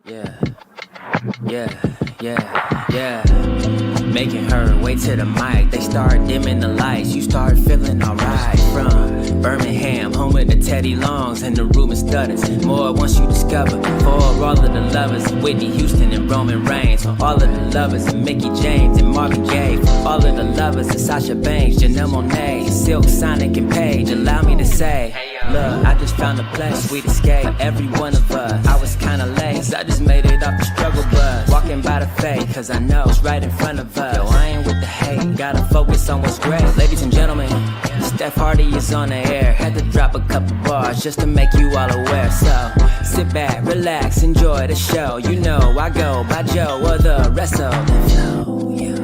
Yeah, yeah. Making her way to the mic. They start dimming the lights. You start feeling alright. From Birmingham, home of the Teddy Longs, and the room is stutters. More once you discover. For all of the lovers, Whitney Houston and Roman Reigns. For all of the lovers, and Mickey James and Marvin Gaye. For all of the lovers, and Sasha Banks, Janelle Monáe, Silk, Sonic, and Paige. Allow me to say, look, I just found a place, sweet escape. Every one of us, I was kinda late, I just made it off the struggle bus. Walking by the fate, cause I know it's right in front of us. Yo, I ain't with the hate, gotta focus on what's great. Ladies and gentlemen, Steph Hardy is on the air. Had to drop a couple bars just to make you all aware. So, sit back, relax, enjoy the show. You know I go by Joe or the rest of the flow, yeah.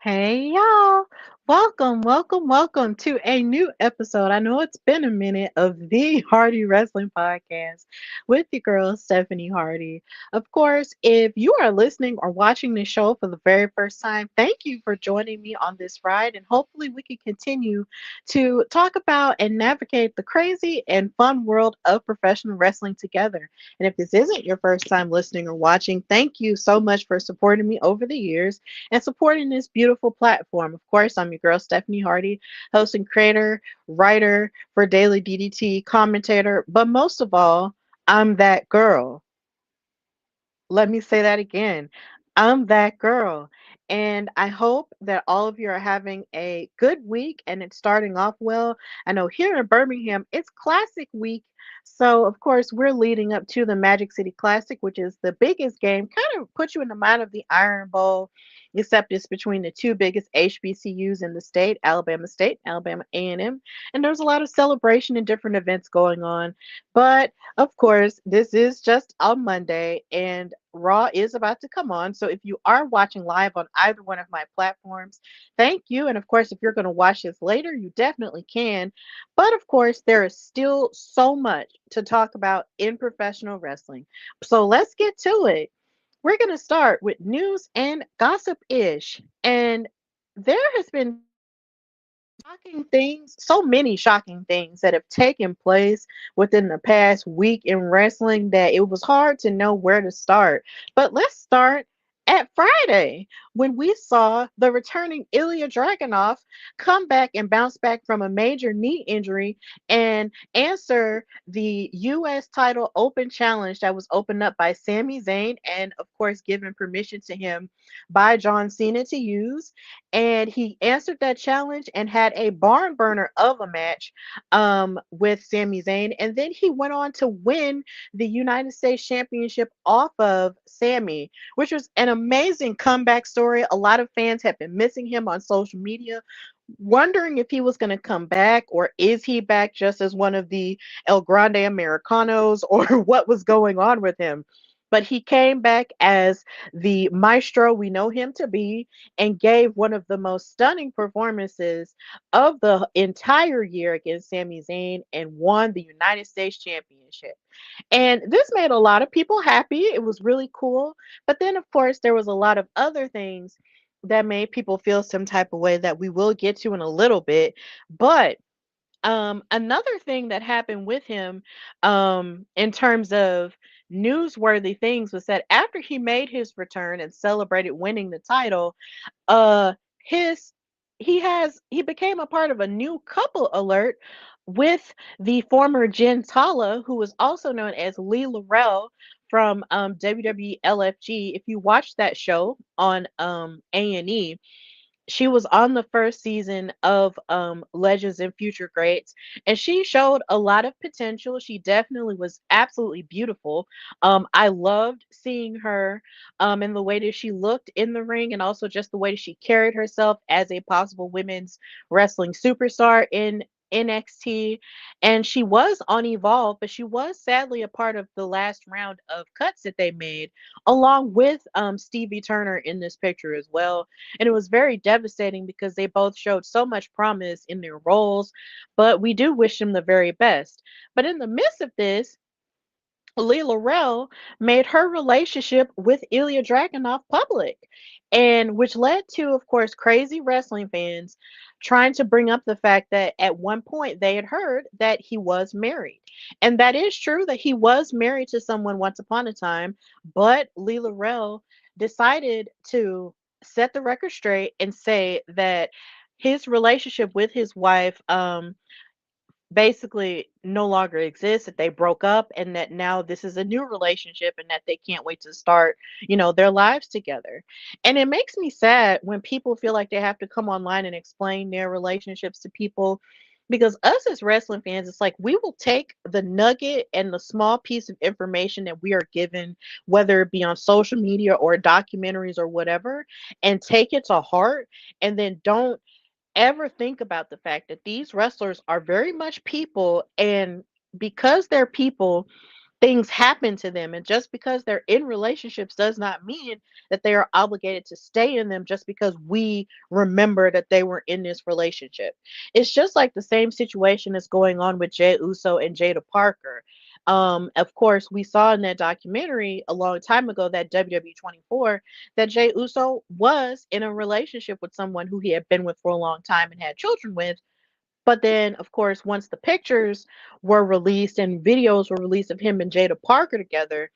Hey y'all, welcome to a new episode. I know it's been a minute of the Hardy Wrestling Podcast with your girl Stephanie Hardy. Of course, if you are listening or watching this show for the very first time, thank you for joining me on this ride, and hopefully we can continue to talk about and navigate the crazy and fun world of professional wrestling together. And if this isn't your first time listening or watching, thank you so much for supporting me over the years and supporting this beautiful platform. Of course, I'm your girl, Stephanie Hardy, host and creator, writer for Daily DDT, commentator, but most of all, I'm that girl. Let me say that again. I'm that girl. And I hope that all of you are having a good week and it's starting off well. I know here in Birmingham, it's Classic Week. So, of course, we're leading up to the Magic City Classic, which is the biggest game. Kind of puts you in the mind of the Iron Bowl, except it's between the two biggest HBCUs in the state, Alabama A&M. And there's a lot of celebration and different events going on. But of course, this is just on Monday and Raw is about to come on. So if you are watching live on either one of my platforms, thank you. And of course, if you're going to watch this later, you definitely can. But of course, there is still so much to talk about in professional wrestling. So let's get to it. We're going to start with news and gossip ish. And there has been shocking things, so many shocking things that have taken place within the past week in wrestling that it was hard to know where to start. But let's start at Friday when we saw the returning Ilya Dragunov come back and bounce back from a major knee injury and answer the U.S. title open challenge that was opened up by Sami Zayn and, of course, given permission to him by John Cena to use, and he answered that challenge and had a barn burner of a match with Sami Zayn, and then he went on to win the United States Championship off of Sami, which was an amazing comeback story. A lot of fans have been missing him on social media, wondering if he was going to come back or is he back just as one of the El Grande Americanos or what was going on with him. But he came back as the maestro we know him to be and gave one of the most stunning performances of the entire year against Sami Zayn and won the United States Championship. And this made a lot of people happy. It was really cool. But then, of course, there was a lot of other things that made people feel some type of way that we will get to in a little bit. But another thing that happened with him, in terms of newsworthy things, was that after he made his return and celebrated winning the title, uh, his he became a part of a new couple alert with the former Jen Tala, who was also known as Lee Laurel from WWE LFG. If you watch that show on A&E, she was on the first season of Legends and Future Greats, and she showed a lot of potential. She definitely was absolutely beautiful. I loved seeing her and the way that she looked in the ring, and also just the way that she carried herself as a possible women's wrestling superstar. And NXT, and she was on Evolve, but she was sadly a part of the last round of cuts that they made, along with Stevie Turner in this picture as well. And it was very devastating because they both showed so much promise in their roles, but we do wish them the very best. But in the midst of this, Lee Laurel made her relationship with Ilya Dragunov public, and which led to, of course, crazy wrestling fans trying to bring up the fact that at one point they had heard that he was married. And that is true that he was married to someone once upon a time, but Lee Laurel decided to set the record straight and say that his relationship with his wife basically no longer exists, that they broke up, and that now this is a new relationship and that they can't wait to start, their lives together. And it makes me sad when people feel like they have to come online and explain their relationships to people, because us as wrestling fans, it's like we will take the nugget and the small piece of information that we are given, whether it be on social media or documentaries or whatever, and take it to heart, and then don't ever think about the fact that these wrestlers are very much people, and because they're people, things happen to them, and just because they're in relationships does not mean that they are obligated to stay in them just because we remember that they were in this relationship. It's just like the same situation that's going on with Jey Uso and Jada Parker. Of course, we saw in that documentary a long time ago, that WWE 24, that Jey Uso was in a relationship with someone who he had been with for a long time and had children with. But then, of course, once the pictures were released and videos were released of him and Jada Parker together,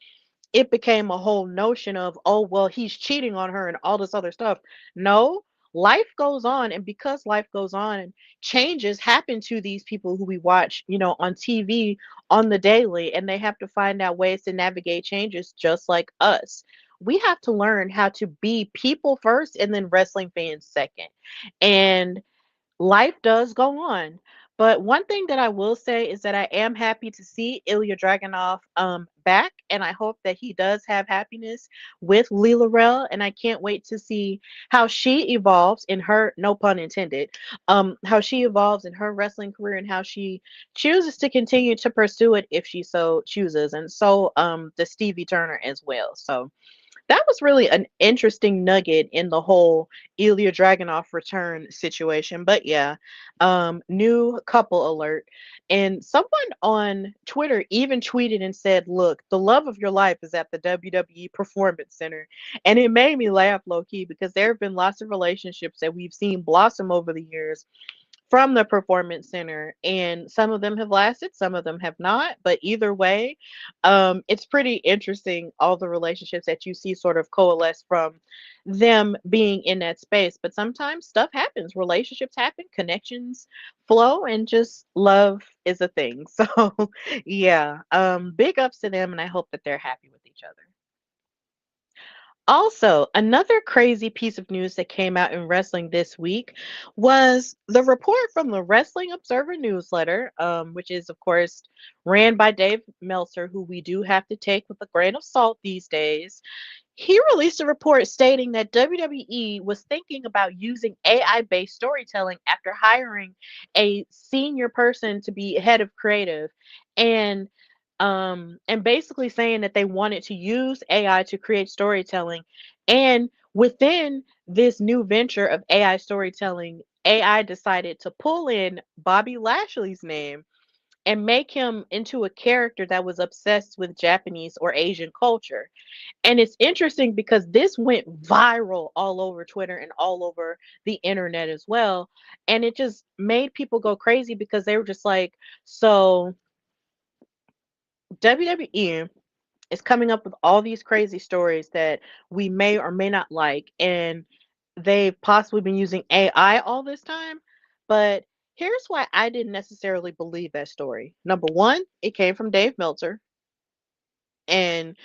it became a whole notion of, oh, well, he's cheating on her and all this other stuff. No, life goes on. And because life goes on, and changes happen to these people who we watch, on TV on the daily, and they have to find out ways to navigate changes just like us. We have to learn how to be people first and then wrestling fans second. And life does go on. But one thing that I will say is that I am happy to see Ilya Dragunov back, and I hope that he does have happiness with Lee Laurel, and I can't wait to see how she evolves in her, no pun intended, how she evolves in her wrestling career and how she chooses to continue to pursue it if she so chooses, and so the Stevie Turner as well. So that was really an interesting nugget in the whole Ilya Dragunov return situation. But yeah, new couple alert. And someone on Twitter even tweeted and said, "Look, the love of your life is at the WWE Performance Center." And it made me laugh low key because there have been lots of relationships that we've seen blossom over the years from the performance center, and some of them have lasted, some of them have not, but either way, it's pretty interesting, all the relationships that you see sort of coalesce from them being in that space. But sometimes stuff happens, relationships happen, connections flow, and just love is a thing. So yeah, big ups to them, and I hope that they're happy with each other. Also, another crazy piece of news that came out in wrestling this week was the report from the Wrestling Observer newsletter, which is, of course, ran by Dave Meltzer, who we do have to take with a grain of salt these days. He released a report stating that WWE was thinking about using AI based storytelling after hiring a senior person to be head of creative, and and basically saying that they wanted to use AI to create storytelling. And within this new venture of AI storytelling, AI decided to pull in Bobby Lashley's name and make him into a character that was obsessed with Japanese or Asian culture. And it's interesting because this went viral all over Twitter and all over the internet as well. And it just made people go crazy because they were just like, so WWE is coming up with all these crazy stories that we may or may not like, and they've possibly been using AI all this time. But here's why I didn't necessarily believe that story. Number one, it came from Dave Meltzer, and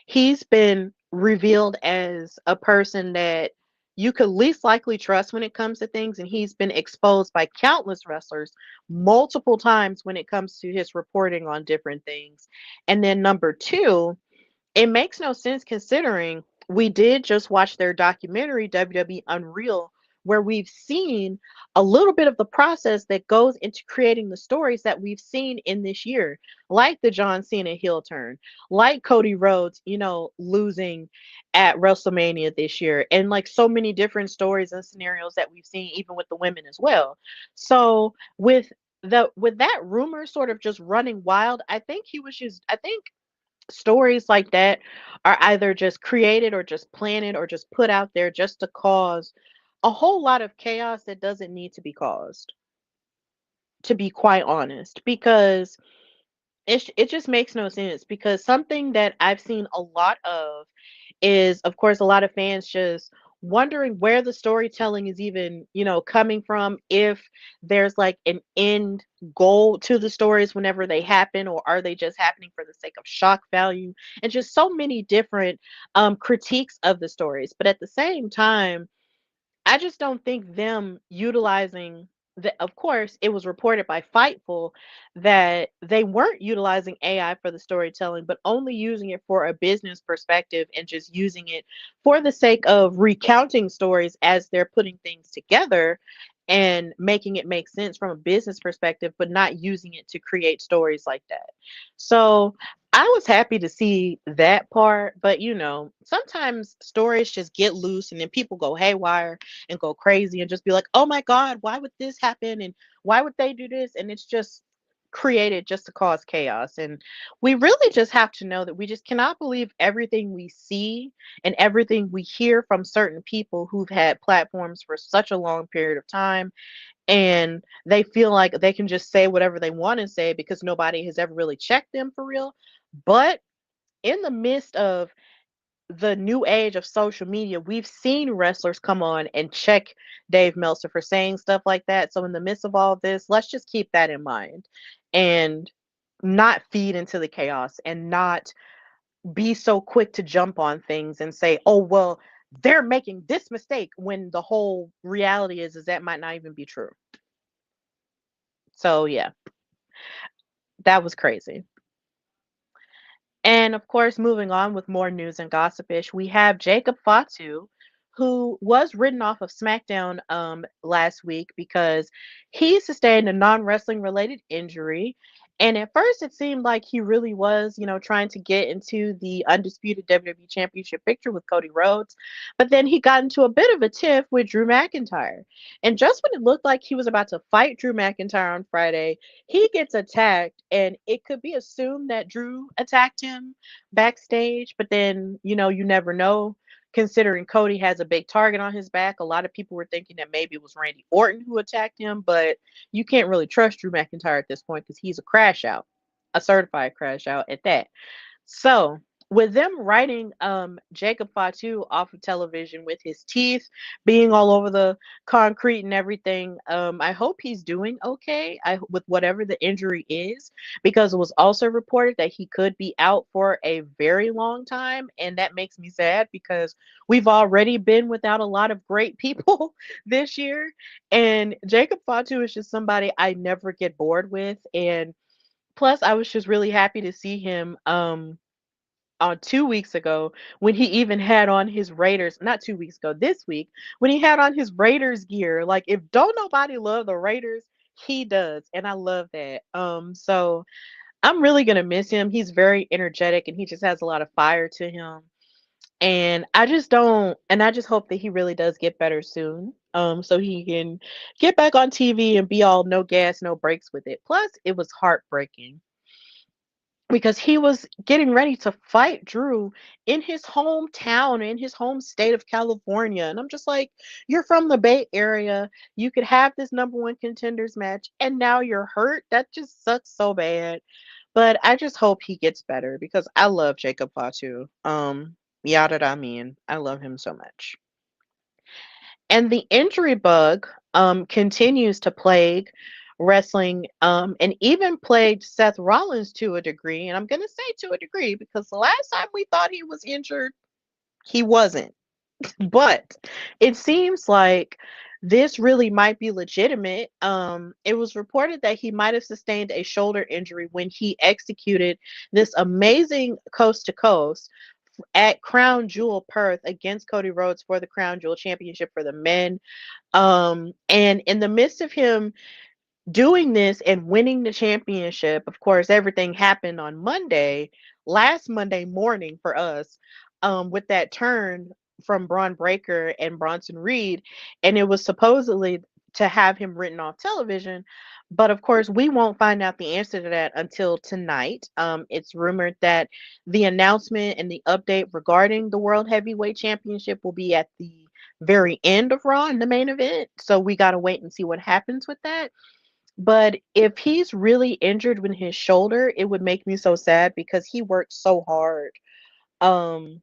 he's been revealed as a person that you could least likely trust when it comes to things, and he's been exposed by countless wrestlers multiple times when it comes to his reporting on different things. And then number two, it makes no sense considering we did just watch their documentary, WWE Unreal, where we've seen a little bit of the process that goes into creating the stories that we've seen in this year, like the John Cena heel turn, like Cody Rhodes, losing at WrestleMania this year, and like so many different stories and scenarios that we've seen, even with the women as well. So with that rumor sort of just running wild, I think stories like that are either just created or just planted or just put out there just to cause a whole lot of chaos that doesn't need to be caused, to be quite honest, because it just makes no sense. Because something that I've seen a lot of is, of course, a lot of fans just wondering where the storytelling is even, coming from, if there's like an end goal to the stories whenever they happen, or are they just happening for the sake of shock value, and just so many different critiques of the stories. But at the same time, I just don't think them utilizing the, of course, it was reported by Fightful that they weren't utilizing AI for the storytelling, but only using it for a business perspective and just using it for the sake of recounting stories as they're putting things together and making it make sense from a business perspective, but not using it to create stories like that. So I was happy to see that part, but sometimes stories just get loose and then people go haywire and go crazy and just be like, "Oh my God, why would this happen? And why would they do this?" And it's just created just to cause chaos. And we really just have to know that we just cannot believe everything we see and everything we hear from certain people who've had platforms for such a long period of time, and they feel like they can just say whatever they want to say because nobody has ever really checked them for real. But in the midst of the new age of social media, we've seen wrestlers come on and check Dave Meltzer for saying stuff like that. So in the midst of all this, let's just keep that in mind and not feed into the chaos and not be so quick to jump on things and say, "Oh, well, they're making this mistake," when the whole reality is that might not even be true. So yeah, that was crazy. And of course, moving on with more news and gossipish, we have Jacob Fatu, who was written off of SmackDown last week because he sustained a non-wrestling related injury. And at first, it seemed like he really was, trying to get into the undisputed WWE Championship picture with Cody Rhodes. But then he got into a bit of a tiff with Drew McIntyre. And just when it looked like he was about to fight Drew McIntyre on Friday, he gets attacked, and it could be assumed that Drew attacked him backstage, but then, you never know. Considering Cody has a big target on his back, a lot of people were thinking that maybe it was Randy Orton who attacked him, but you can't really trust Drew McIntyre at this point because he's a crash out, a certified crash out at that. So, with them writing Jacob Fatu off of television with his teeth being all over the concrete and everything, I hope he's doing okay with whatever the injury is, because it was also reported that he could be out for a very long time. And that makes me sad because we've already been without a lot of great people this year. And Jacob Fatu is just somebody I never get bored with. And plus, I was just really happy to see him. 2 weeks ago when he even had on his Raiders, not 2 weeks ago, this week, when he had on his Raiders gear. Like, if don't nobody love the Raiders, he does. And I love that. So I'm really gonna miss him. He's very energetic and he just has a lot of fire to him. And I just hope that he really does get better soon. So he can get back on TV and be all no gas, no brakes with it. Plus, it was heartbreaking because he was getting ready to fight Drew in his hometown, in his home state of California. And I'm just like, you're from the Bay Area. You could have this number one contenders match, and now you're hurt. That just sucks so bad. But I just hope he gets better because I love Jacob Fatu. Yada I mean. I love him so much. And the injury bug continues to plague wrestling, and even plagued Seth Rollins to a degree. And I'm going to say to a degree because the last time we thought he was injured, he wasn't. But it seems like this really might be legitimate. It was reported that he might have sustained a shoulder injury when he executed this amazing coast to coast at Crown Jewel Perth against Cody Rhodes for the Crown Jewel Championship for the men. And in the midst of him doing this and winning the championship, of course, everything happened on Monday, last Monday morning for us, with that turn from Braun Breaker and Bronson Reed. And it was supposedly to have him written off television. But of course, we won't find out the answer to that until tonight. It's rumored that the announcement and the update regarding the World Heavyweight Championship will be at the very end of Raw in the main event. So we got to wait and see what happens with that. But if he's really injured with his shoulder, it would make me so sad because he worked so hard. Um,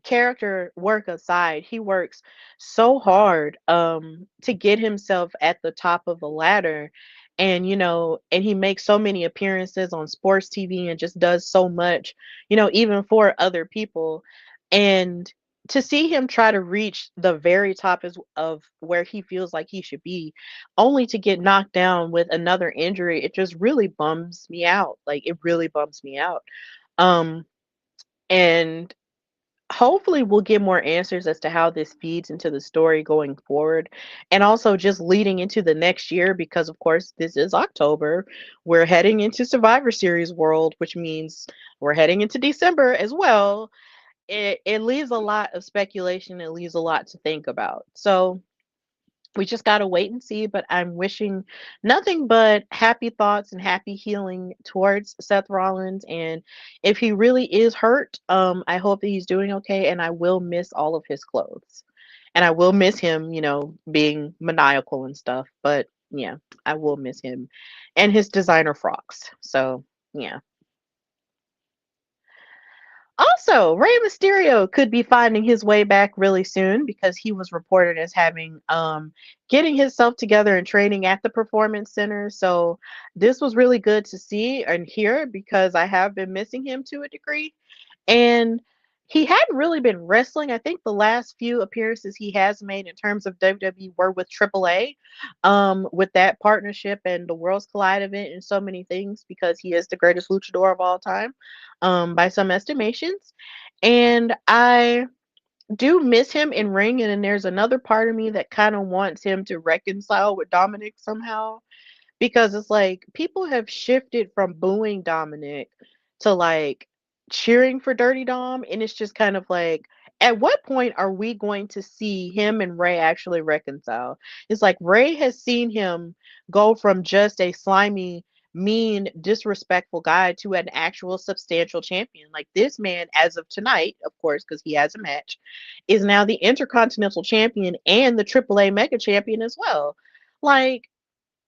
Character work aside, he works so hard to get himself at the top of the ladder. And and he makes so many appearances on sports TV and just does so much, even for other people. And to see him try to reach the very top of where he feels like he should be, only to get knocked down with another injury, it just really bums me out. Like, it really bums me out. Um and hopefully we'll get more answers as to how this feeds into the story going forward, and also just leading into the next year, because of course this is October. We're heading into Survivor Series world, which means we're heading into December as well. It leaves a lot of speculation. It leaves a lot to think about. So we just got to wait and see, but I'm wishing nothing but happy thoughts and happy healing towards Seth Rollins. And if he really is hurt, I hope that he's doing okay, and I will miss all of his clothes. And I will miss him, being maniacal and stuff, but yeah, I will miss him and his designer frocks. So, yeah. Also, Rey Mysterio could be finding his way back really soon, because he was reported as having getting himself together and training at the performance center. So this was really good to see and hear, because I have been missing him to a degree. And he hadn't really been wrestling. I think the last few appearances he has made in terms of WWE were with AAA, with that partnership and the Worlds Collide event and so many things, because he is the greatest luchador of all time, by some estimations. And I do miss him in ring. And then there's another part of me that kind of wants him to reconcile with Dominic somehow, because it's like people have shifted from booing Dominic to like cheering for Dirty Dom, and it's just kind of like, at what point are we going to see him and Ray actually reconcile? It's like Ray has seen him go from just a slimy, mean, disrespectful guy to an actual substantial champion. Like, this man, as of tonight, of course, because he has a match, is now the Intercontinental Champion and the AAA Mega Champion as well. Like,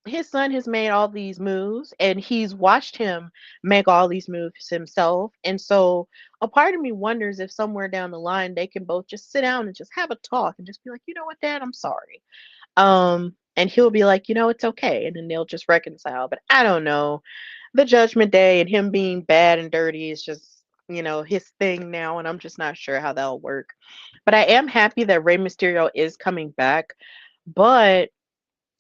his son has made all these moves, and he's watched him make all these moves himself. And so a part of me wonders if somewhere down the line they can both just sit down and just have a talk and just be like, you know what, Dad, I'm sorry. And he'll be like, it's okay. And then they'll just reconcile. But I don't know. The Judgment Day and him being bad and dirty is just, his thing now. And I'm just not sure how that'll work. But I am happy that Rey Mysterio is coming back. But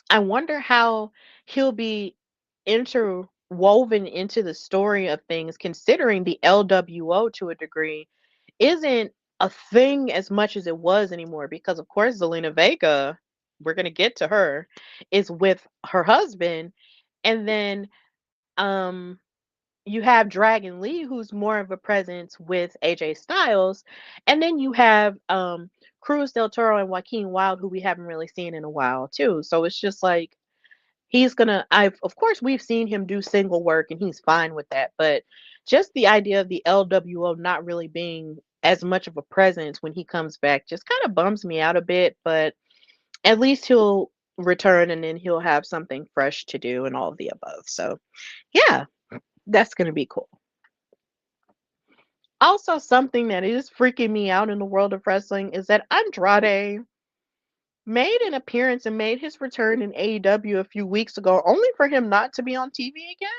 I wonder how he'll be interwoven into the story of things, considering the LWO to a degree isn't a thing as much as it was anymore. Because, of course, Zelina Vega, we're going to get to her, is with her husband. And then um, you have Dragon Lee, who's more of a presence with AJ Styles. And then you have Cruz del Toro and Joaquin Wild, who we haven't really seen in a while, too. So it's just like, I've of course we've seen him do single work and he's fine with that, but just the idea of the LWO not really being as much of a presence when he comes back just kind of bums me out a bit. But at least he'll return, and then he'll have something fresh to do and all of the above. So yeah, that's gonna be cool. Also, something that is freaking me out in the world of wrestling is that Andrade made an appearance and made his return in AEW a few weeks ago, only for him not to be on TV again.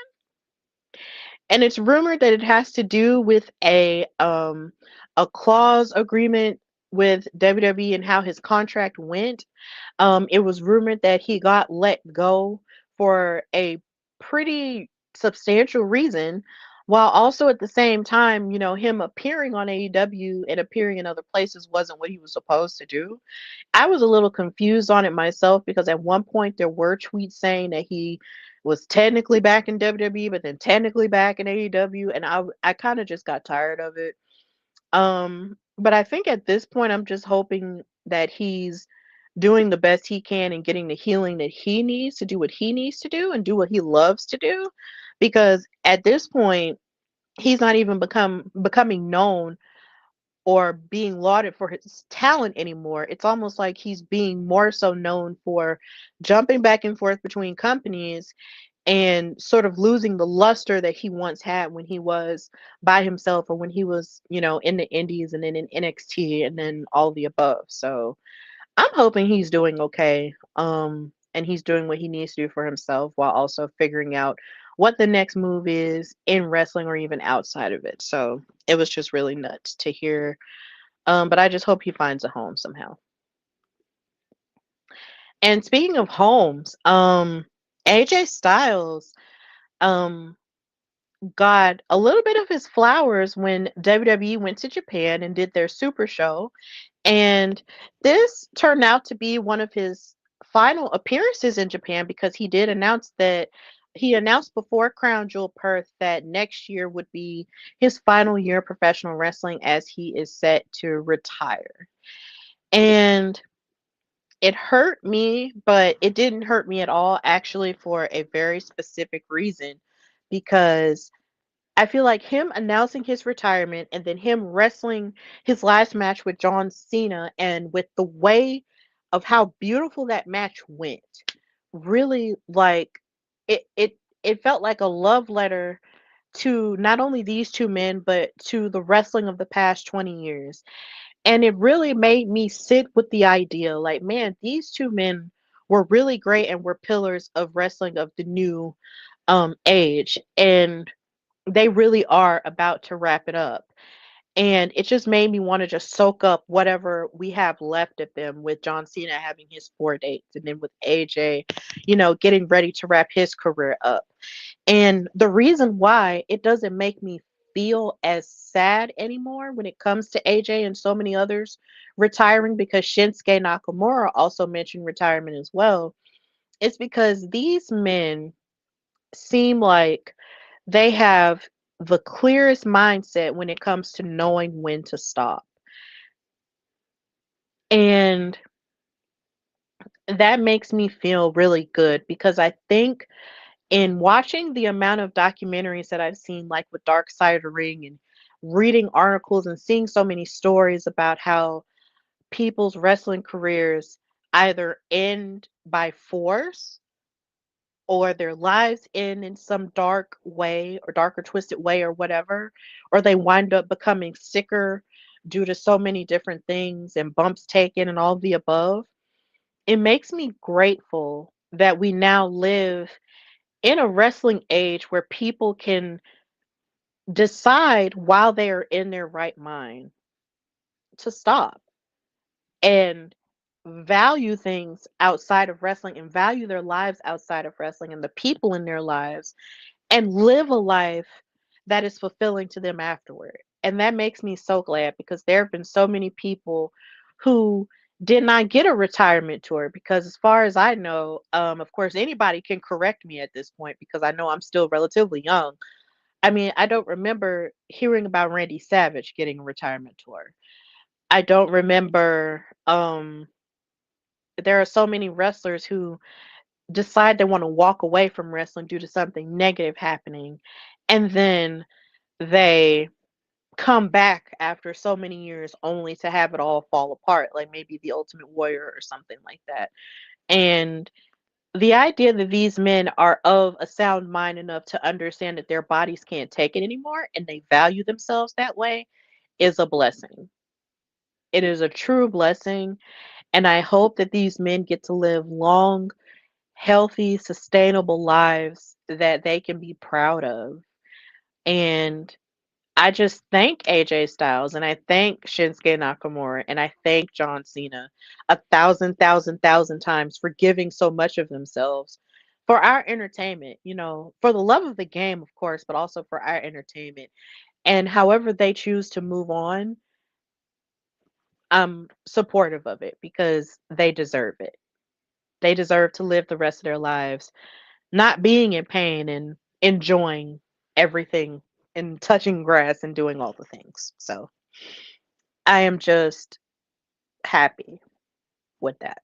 And it's rumored that it has to do with a clause agreement with WWE and how his contract went. It was rumored that he got let go for a pretty substantial reason. while also at the same time, him appearing on AEW and appearing in other places wasn't what he was supposed to do. I was a little confused on it myself because at one point there were tweets saying that he was technically back in WWE, but then technically back in AEW, and I kind of just got tired of it. But I think at this point I'm just hoping that he's doing the best he can and getting the healing that he needs to do what he needs to do and do what he loves to do, because at this point he's not even becoming known or being lauded for his talent anymore. It's almost like he's being more so known for jumping back and forth between companies and sort of losing the luster that he once had when he was by himself or when he was, in the indies and then in NXT and then all the above. So I'm hoping he's doing okay. And he's doing what he needs to do for himself while also figuring out what the next move is in wrestling or even outside of it. So it was just really nuts to hear. But I just hope he finds a home somehow. And speaking of homes, AJ Styles um got a little bit of his flowers when WWE went to Japan and did their super show. And this turned out to be one of his final appearances in Japan because he announced before Crown Jewel Perth that next year would be his final year of professional wrestling as he is set to retire. And it hurt me, but it didn't hurt me at all, actually, for a very specific reason. Because I feel like him announcing his retirement and then him wrestling his last match with John Cena, and with the way of how beautiful that match went, really, like, it felt like a love letter to not only these two men but to the wrestling of the past 20 years. And it really made me sit with the idea, like, man, these two men were really great and were pillars of wrestling of the new age. And they really are about to wrap it up. And it just made me want to just soak up whatever we have left of them, with John Cena having his 4 dates and then with AJ, getting ready to wrap his career up. And the reason why it doesn't make me feel as sad anymore when it comes to AJ and so many others retiring, because Shinsuke Nakamura also mentioned retirement as well, is because these men seem like they have the clearest mindset when it comes to knowing when to stop. And that makes me feel really good, because I think in watching the amount of documentaries that I've seen, like with Dark Side of the Ring, and reading articles and seeing so many stories about how people's wrestling careers either end by force or their lives end in some dark way or dark or twisted way or whatever, or they wind up becoming sicker due to so many different things and bumps taken and all of the above, it makes me grateful that we now live in a wrestling age where people can decide while they are in their right mind to stop and value things outside of wrestling and value their lives outside of wrestling and the people in their lives, and live a life that is fulfilling to them afterward. And that makes me so glad, because there have been so many people who did not get a retirement tour. Because as far as I know, of course, anybody can correct me at this point because I know I'm still relatively young. I mean, I don't remember hearing about Randy Savage getting a retirement tour. I don't remember. There are so many wrestlers who decide they want to walk away from wrestling due to something negative happening, and then they come back after so many years only to have it all fall apart, like maybe the Ultimate Warrior or something like that. And the idea that these men are of a sound mind enough to understand that their bodies can't take it anymore and they value themselves that way is a blessing. It is a true blessing. And I hope that these men get to live long, healthy, sustainable lives that they can be proud of. And I just thank AJ Styles and I thank Shinsuke Nakamura and I thank John Cena a thousand, thousand, thousand times for giving so much of themselves for our entertainment, for the love of the game, of course, but also for our entertainment. And however they choose to move on, I'm supportive of it because they deserve it. They deserve to live the rest of their lives not being in pain and enjoying everything and touching grass and doing all the things. So I am just happy with that.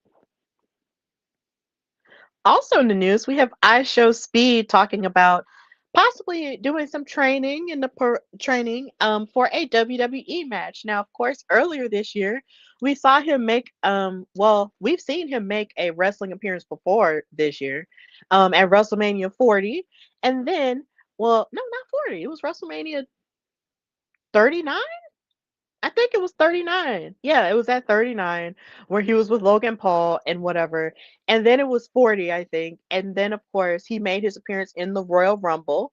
Also in the news, we have I Show Speed talking about possibly doing some training in the training for a WWE match. Now, of course, earlier this year, we saw him make well, we've seen him make a wrestling appearance before this year at WrestleMania 40, and then well, no, not 40. It was WrestleMania 39. I think it was 39. Yeah, it was at 39 where he was with Logan Paul and whatever. And then it was 40, I think. And then, of course, he made his appearance in the Royal Rumble,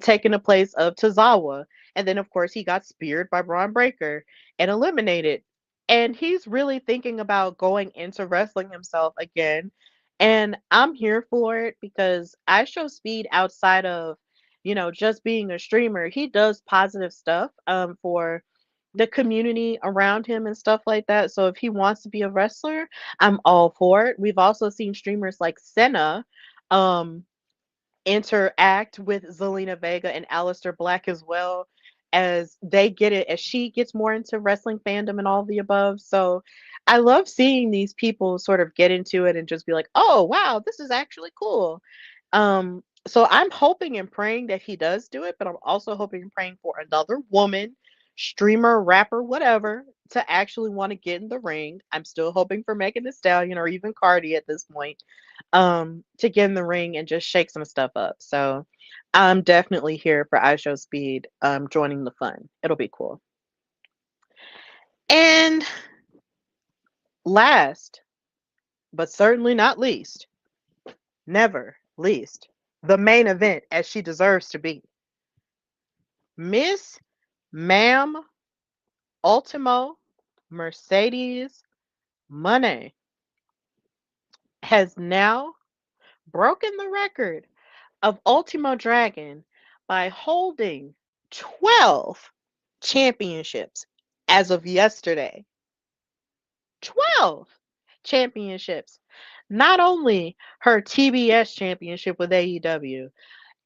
taking the place of Tozawa. And then, of course, he got speared by Braun Breaker and eliminated. And he's really thinking about going into wrestling himself again. And I'm here for it because I Show Speed outside of, just being a streamer. He does positive stuff for the community around him and stuff like that. So if he wants to be a wrestler, I'm all for it. We've also seen streamers like Senna um interact with Zelina Vega and Aleister Black as well as they get it as she gets more into wrestling fandom and all the above. So I love seeing these people sort of get into it and just be like, "Oh, wow, this is actually cool." So I'm hoping and praying that he does do it, but I'm also hoping and praying for another woman, streamer, rapper, whatever, to actually want to get in the ring. I'm still hoping for Megan Thee Stallion or even Cardi at this point, to get in the ring and just shake some stuff up. So I'm definitely here for iShow Speed joining the fun. It'll be cool. And last, but certainly not least, never least, the main event as she deserves to be. Miss Ma'am Ultimo Mercedes Moné has now broken the record of Ultimo Dragon by holding 12 championships as of yesterday. 12 championships. Not only her TBS championship with AEW,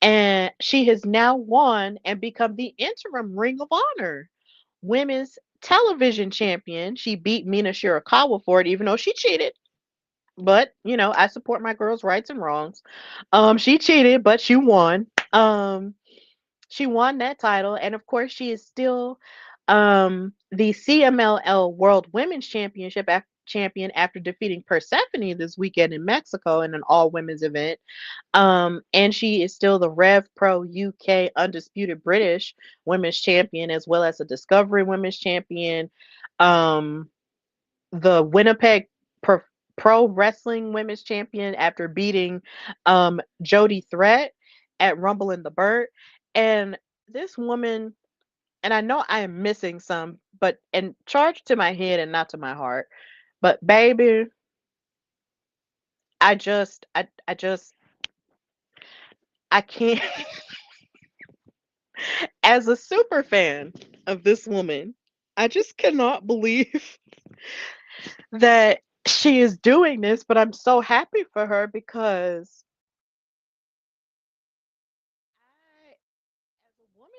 and she has now won and become the interim Ring of Honor women's television champion. She beat Mina Shirakawa for it, even though she cheated. But I support my girls' rights and wrongs. She cheated, but she won. She won that title, and of course, she is still the CMLL World Women's Championship champion after defeating Persephone this weekend in Mexico in an all women's event. And she is still the Rev Pro UK Undisputed British Women's Champion, as well as a Discovery Women's Champion. Um, the Winnipeg Pro Wrestling Women's Champion after beating Jody Threat at Rumble in the Burt. And this woman, and I know I am missing some, but and charge to my head and not to my heart. But baby, I just I can't as a super fan of this woman, I just cannot believe that she is doing this, but I'm so happy for her because I, as a woman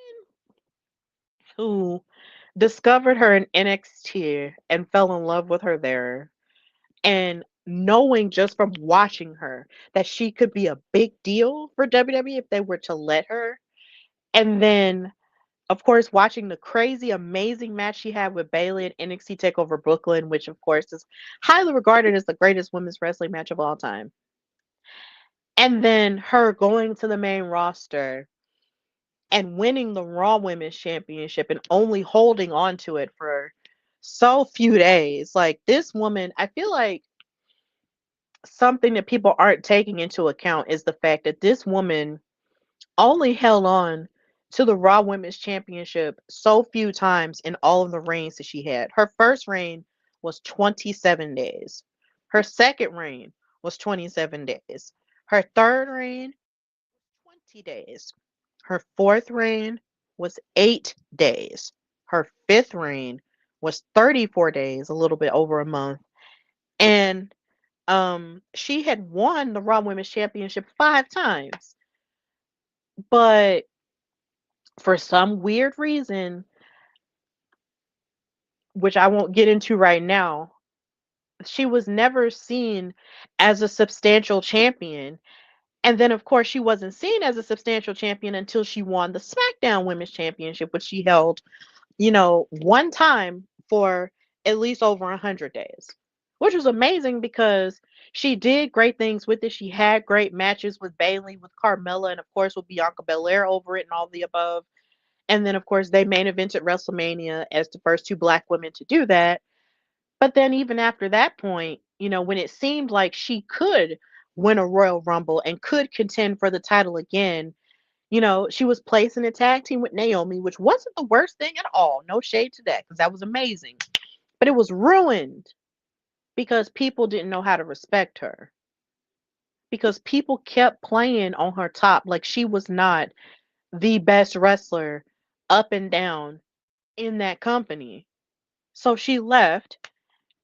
who discovered her in NXT and fell in love with her there, and knowing just from watching her that she could be a big deal for WWE if they were to let her, and then of course, watching the crazy, amazing match she had with Bayley at NXT TakeOver Brooklyn, which of course is highly regarded as the greatest women's wrestling match of all time. And then her going to the main roster and winning the Raw Women's Championship and only holding on to it for so few days. Like this woman, I feel like something that people aren't taking into account is the fact that this woman only held on to the Raw Women's Championship so few times in all of the reigns that she had. Her first reign was 27 days. Her second reign was 27 days. Her third reign, 20 days. Her fourth reign was 8 days. Her fifth reign was 34 days, a little bit over a month. And she had won the Raw Women's Championship 5 times. But for some weird reason, which I won't get into right now, she was never seen as a substantial champion. And then, of course, she wasn't seen as a substantial champion until she won the SmackDown Women's Championship, which she held, one time for at least over 100 days, which was amazing because she did great things with it. She had great matches with Bayley, with Carmella, and of course with Bianca Belair over it and all the above. And then, of course, they main evented WrestleMania as the first two black women to do that. But then, even after that point, when it seemed like she could win a Royal Rumble and could contend for the title again, she was placed in a tag team with Naomi, which wasn't the worst thing at all. No shade to that, because that was amazing. But it was ruined because people didn't know how to respect her. Because people kept playing on her top like she was not the best wrestler up and down in that company. So she left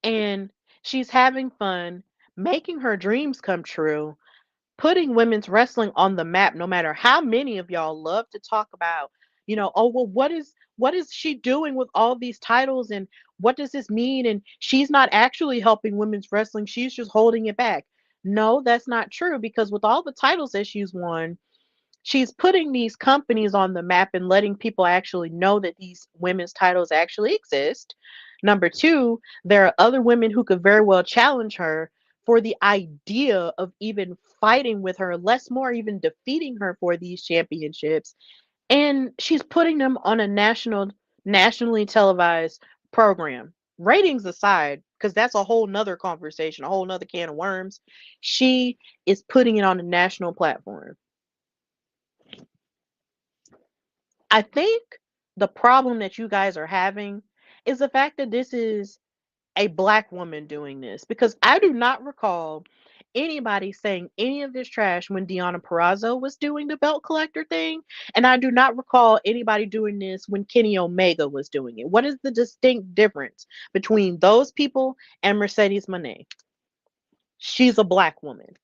and she's having fun, making her dreams come true, putting women's wrestling on the map, no matter how many of y'all love to talk about, oh well, what is she doing with all these titles and what does this mean? And she's not actually helping women's wrestling, she's just holding it back. No, that's not true, because with all the titles that she's won, she's putting these companies on the map and letting people actually know that these women's titles actually exist. Number two, there are other women who could very well challenge her for the idea of even fighting with her, less more even defeating her for these championships. And she's putting them on a nationally televised program. Ratings aside, because that's a whole nother conversation, a whole nother can of worms. She is putting it on a national platform. I think the problem that you guys are having is the fact that this is a black woman doing this, because I do not recall anybody saying any of this trash when Deonna Purrazzo was doing the belt collector thing, and I do not recall anybody doing this when Kenny Omega was doing it. What is the distinct difference between those people and Mercedes Moné? She's a black woman.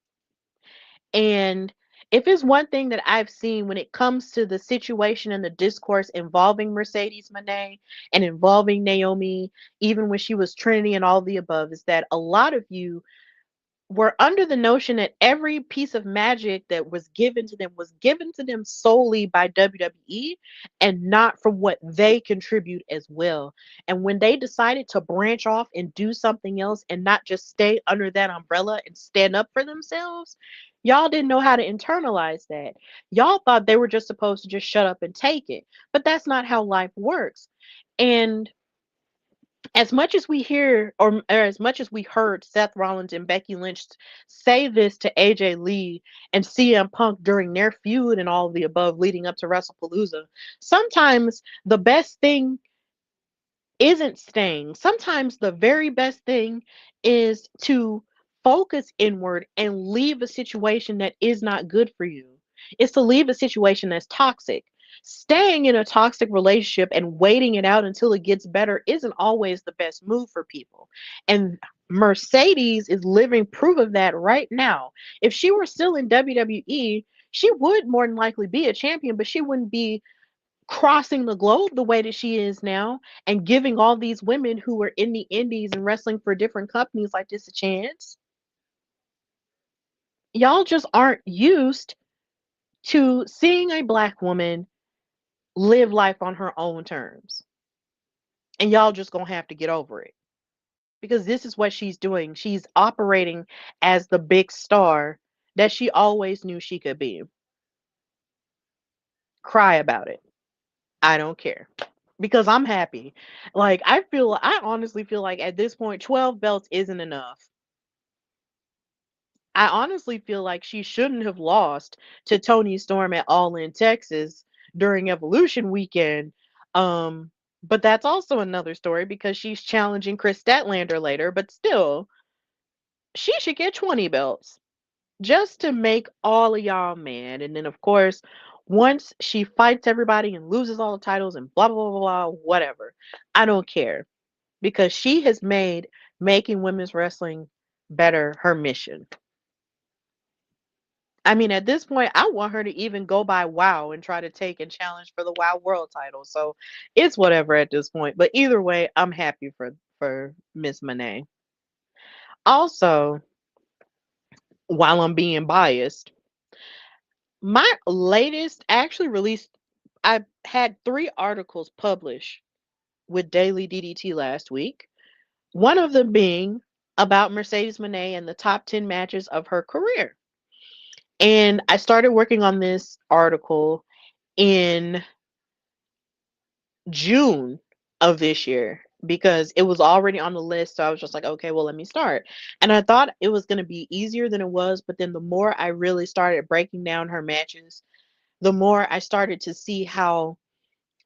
And if it's one thing that I've seen when it comes to the situation and the discourse involving Mercedes Moné and involving Naomi, even when she was Trinity and all the above, is that a lot of you were under the notion that every piece of magic that was given to them solely by WWE and not from what they contribute as well. And when they decided to branch off and do something else and not just stay under that umbrella and stand up for themselves, y'all didn't know how to internalize that. Y'all thought they were just supposed to just shut up and take it. But that's not how life works. And as much as we hear, or as much as we heard Seth Rollins and Becky Lynch say this to AJ Lee and CM Punk during their feud and all of the above leading up to WrestlePalooza, sometimes the best thing isn't staying. Sometimes the very best thing is to focus inward and leave a situation that is not good for you. It's to leave a situation that's toxic. Staying in a toxic relationship and waiting it out until it gets better isn't always the best move for people. And Mercedes is living proof of that right now. If she were still in WWE, she would more than likely be a champion, but she wouldn't be crossing the globe the way that she is now and giving all these women who are in the indies and wrestling for different companies like this a chance. Y'all just aren't used to seeing a black woman live life on her own terms. And y'all just gonna have to get over it. Because this is what she's doing. She's operating as the big star that she always knew she could be. Cry about it. I don't care. Because I'm happy. Like I honestly feel like at this point 12 belts isn't enough. I honestly feel like she shouldn't have lost to Tony Storm at All In Texas during Evolution weekend. But that's also another story because she's challenging Chris Statlander later, but still she should get 20 belts. just to make all of y'all mad. And then, of course, once she fights everybody and loses all the titles and blah, blah, blah, blah, whatever, I don't care because she has made making women's wrestling better her mission. I mean, at this point, I want her to even go by WoW and try to take and challenge for the WoW World title. So it's whatever at this point. But either way, I'm happy for Miss Monet. Also, while I'm being biased, my latest actually released. I had 3 articles published with Daily DDT last week. One of them being about Mercedes Moné and the top 10 matches of her career. And I started working on this article in June of this year because it was already on the list. So I was just like, okay, well, let me start. And I thought it was going to be easier than it was. But then the more I really started breaking down her matches, the more I started to see how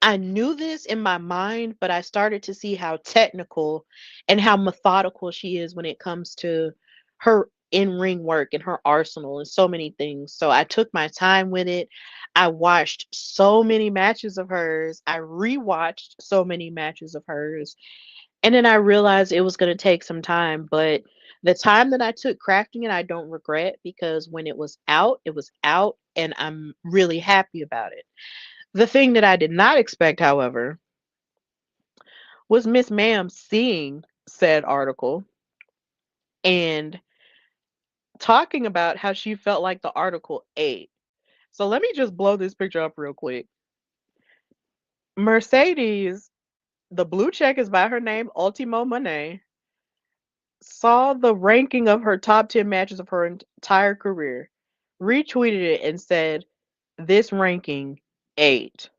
I knew this in my mind, but I started to see how technical and how methodical she is when it comes to her in ring work and her arsenal and so many things. So I took my time with it. I watched so many matches of hers. I rewatched so many matches of hers. And then I realized it was going to take some time, but the time that I took crafting it, I don't regret because when it was out, and I'm really happy about it. The thing that I did not expect, however, was Miss Ma'am seeing said article and talking about how she felt like the article ate. So let me just blow this picture up real quick. Mercedes, the blue check is by her name, Ultimo Monet, saw the ranking of her top 10 matches of her entire career, retweeted it, and said, "This ranking ate."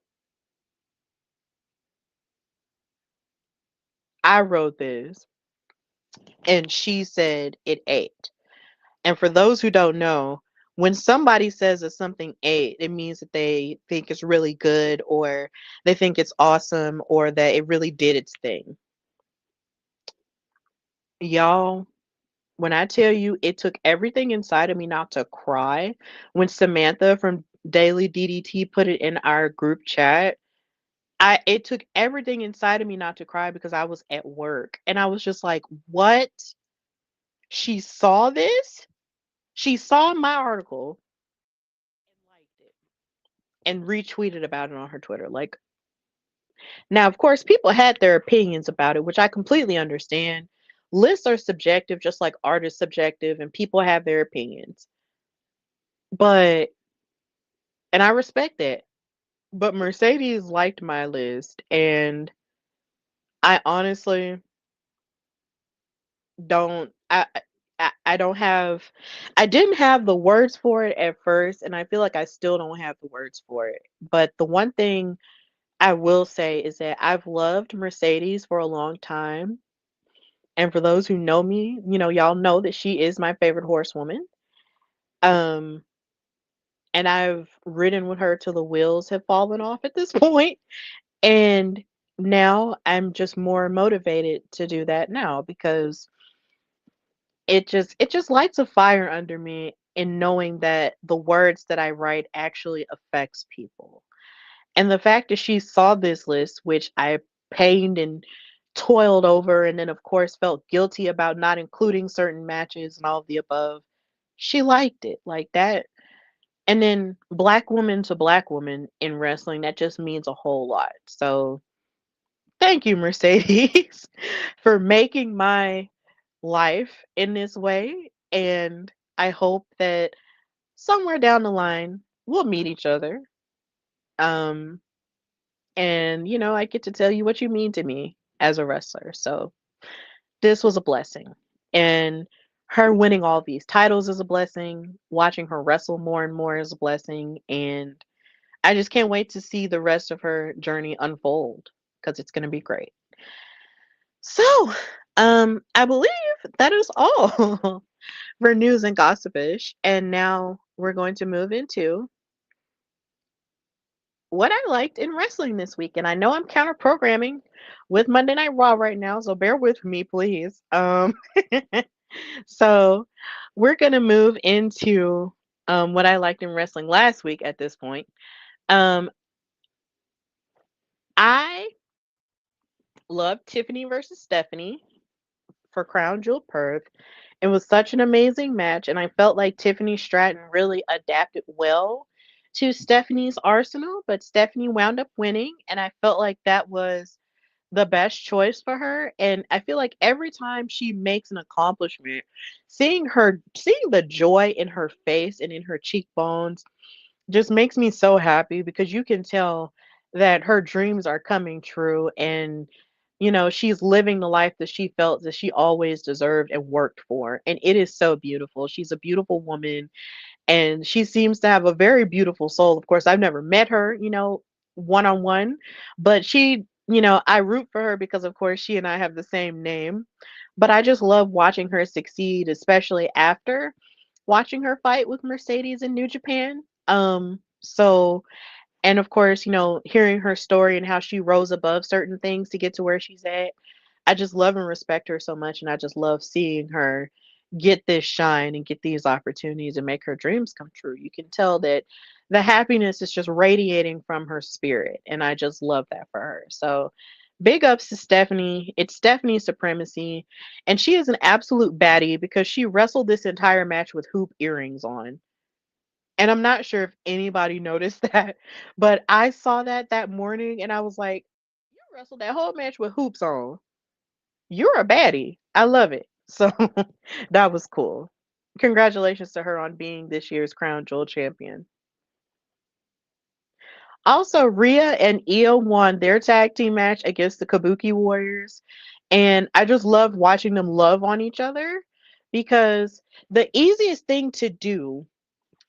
I wrote this, and she said it ate. And for those who don't know, when somebody says that something ate, it means that they think it's really good or they think it's awesome or that it really did its thing. Y'all, when I tell you it took everything inside of me not to cry when Samantha from Daily DDT put it in our group chat, it took everything inside of me not to cry because I was at work and I was just like, "What? She saw this? She saw my article and liked it and retweeted about it on her Twitter." Like, now, of course, people had their opinions about it, which I completely understand. Lists are subjective, just like art is subjective, and people have their opinions. But, and I respect that. But Mercedes liked my list, and I honestly don't. I don't have. I didn't have the words for it at first, and I feel like I still don't have the words for it. But the one thing I will say is that I've loved Mercedes for a long time. And for those who know me, y'all know that she is my favorite horsewoman. Um, and I've ridden with her till the wheels have fallen off at this point. And now I'm just more motivated to do that now because it just lights a fire under me in knowing that the words that I write actually affects people. And the fact that she saw this list, which I pained and toiled over, and then, of course, felt guilty about not including certain matches and all of the above, she liked it like that. And then, black woman to black woman in wrestling, that just means a whole lot. So, thank you, Mercedes, for making my life in this way. And I hope that somewhere down the line, we'll meet each other. Um, and I get to tell you what you mean to me as a wrestler. So this was a blessing. And her winning all these titles is a blessing. Watching her wrestle more and more is a blessing. And I just can't wait to see the rest of her journey unfold because it's going to be great. So, I believe that is all for news and gossipish. And now we're going to move into what I liked in wrestling this week. And I know I'm counter programming with Monday Night Raw right now, so bear with me, please. So We're going to move into what I liked in wrestling last week at this point. Um, I loved Tiffany versus Stephanie for Crown Jewel Perth. It was such an amazing match, and I felt like Tiffany Stratton really adapted well to Stephanie's arsenal, but Stephanie wound up winning, and I felt like that was the best choice for her. And I feel like every time she makes an accomplishment, seeing the joy in her face and in her cheekbones just makes me so happy because you can tell that her dreams are coming true, and she's living the life that she felt that she always deserved and worked for, and it is so beautiful. She's a beautiful woman, and she seems to have a very beautiful soul. Of course, I've never met her, one on one, but I root for her because, of course, she and I have the same name. But I just love watching her succeed, especially after watching her fight with Mercedes in New Japan. And of course, hearing her story and how she rose above certain things to get to where she's at, I just love and respect her so much. And I just love seeing her get this shine and get these opportunities and make her dreams come true. You can tell that the happiness is just radiating from her spirit. And I just love that for her. So big ups to Stephanie. It's Stephanie's supremacy. And she is an absolute baddie because she wrestled this entire match with hoop earrings on. And I'm not sure if anybody noticed that, but I saw that morning and I was like, "You wrestled that whole match with hoops on. You're a baddie. I love it." So that was cool. Congratulations to her on being this year's Crown Jewel champion. Also, Rhea and Io won their tag team match against the Kabuki Warriors. And I just loved watching them love on each other because the easiest thing to do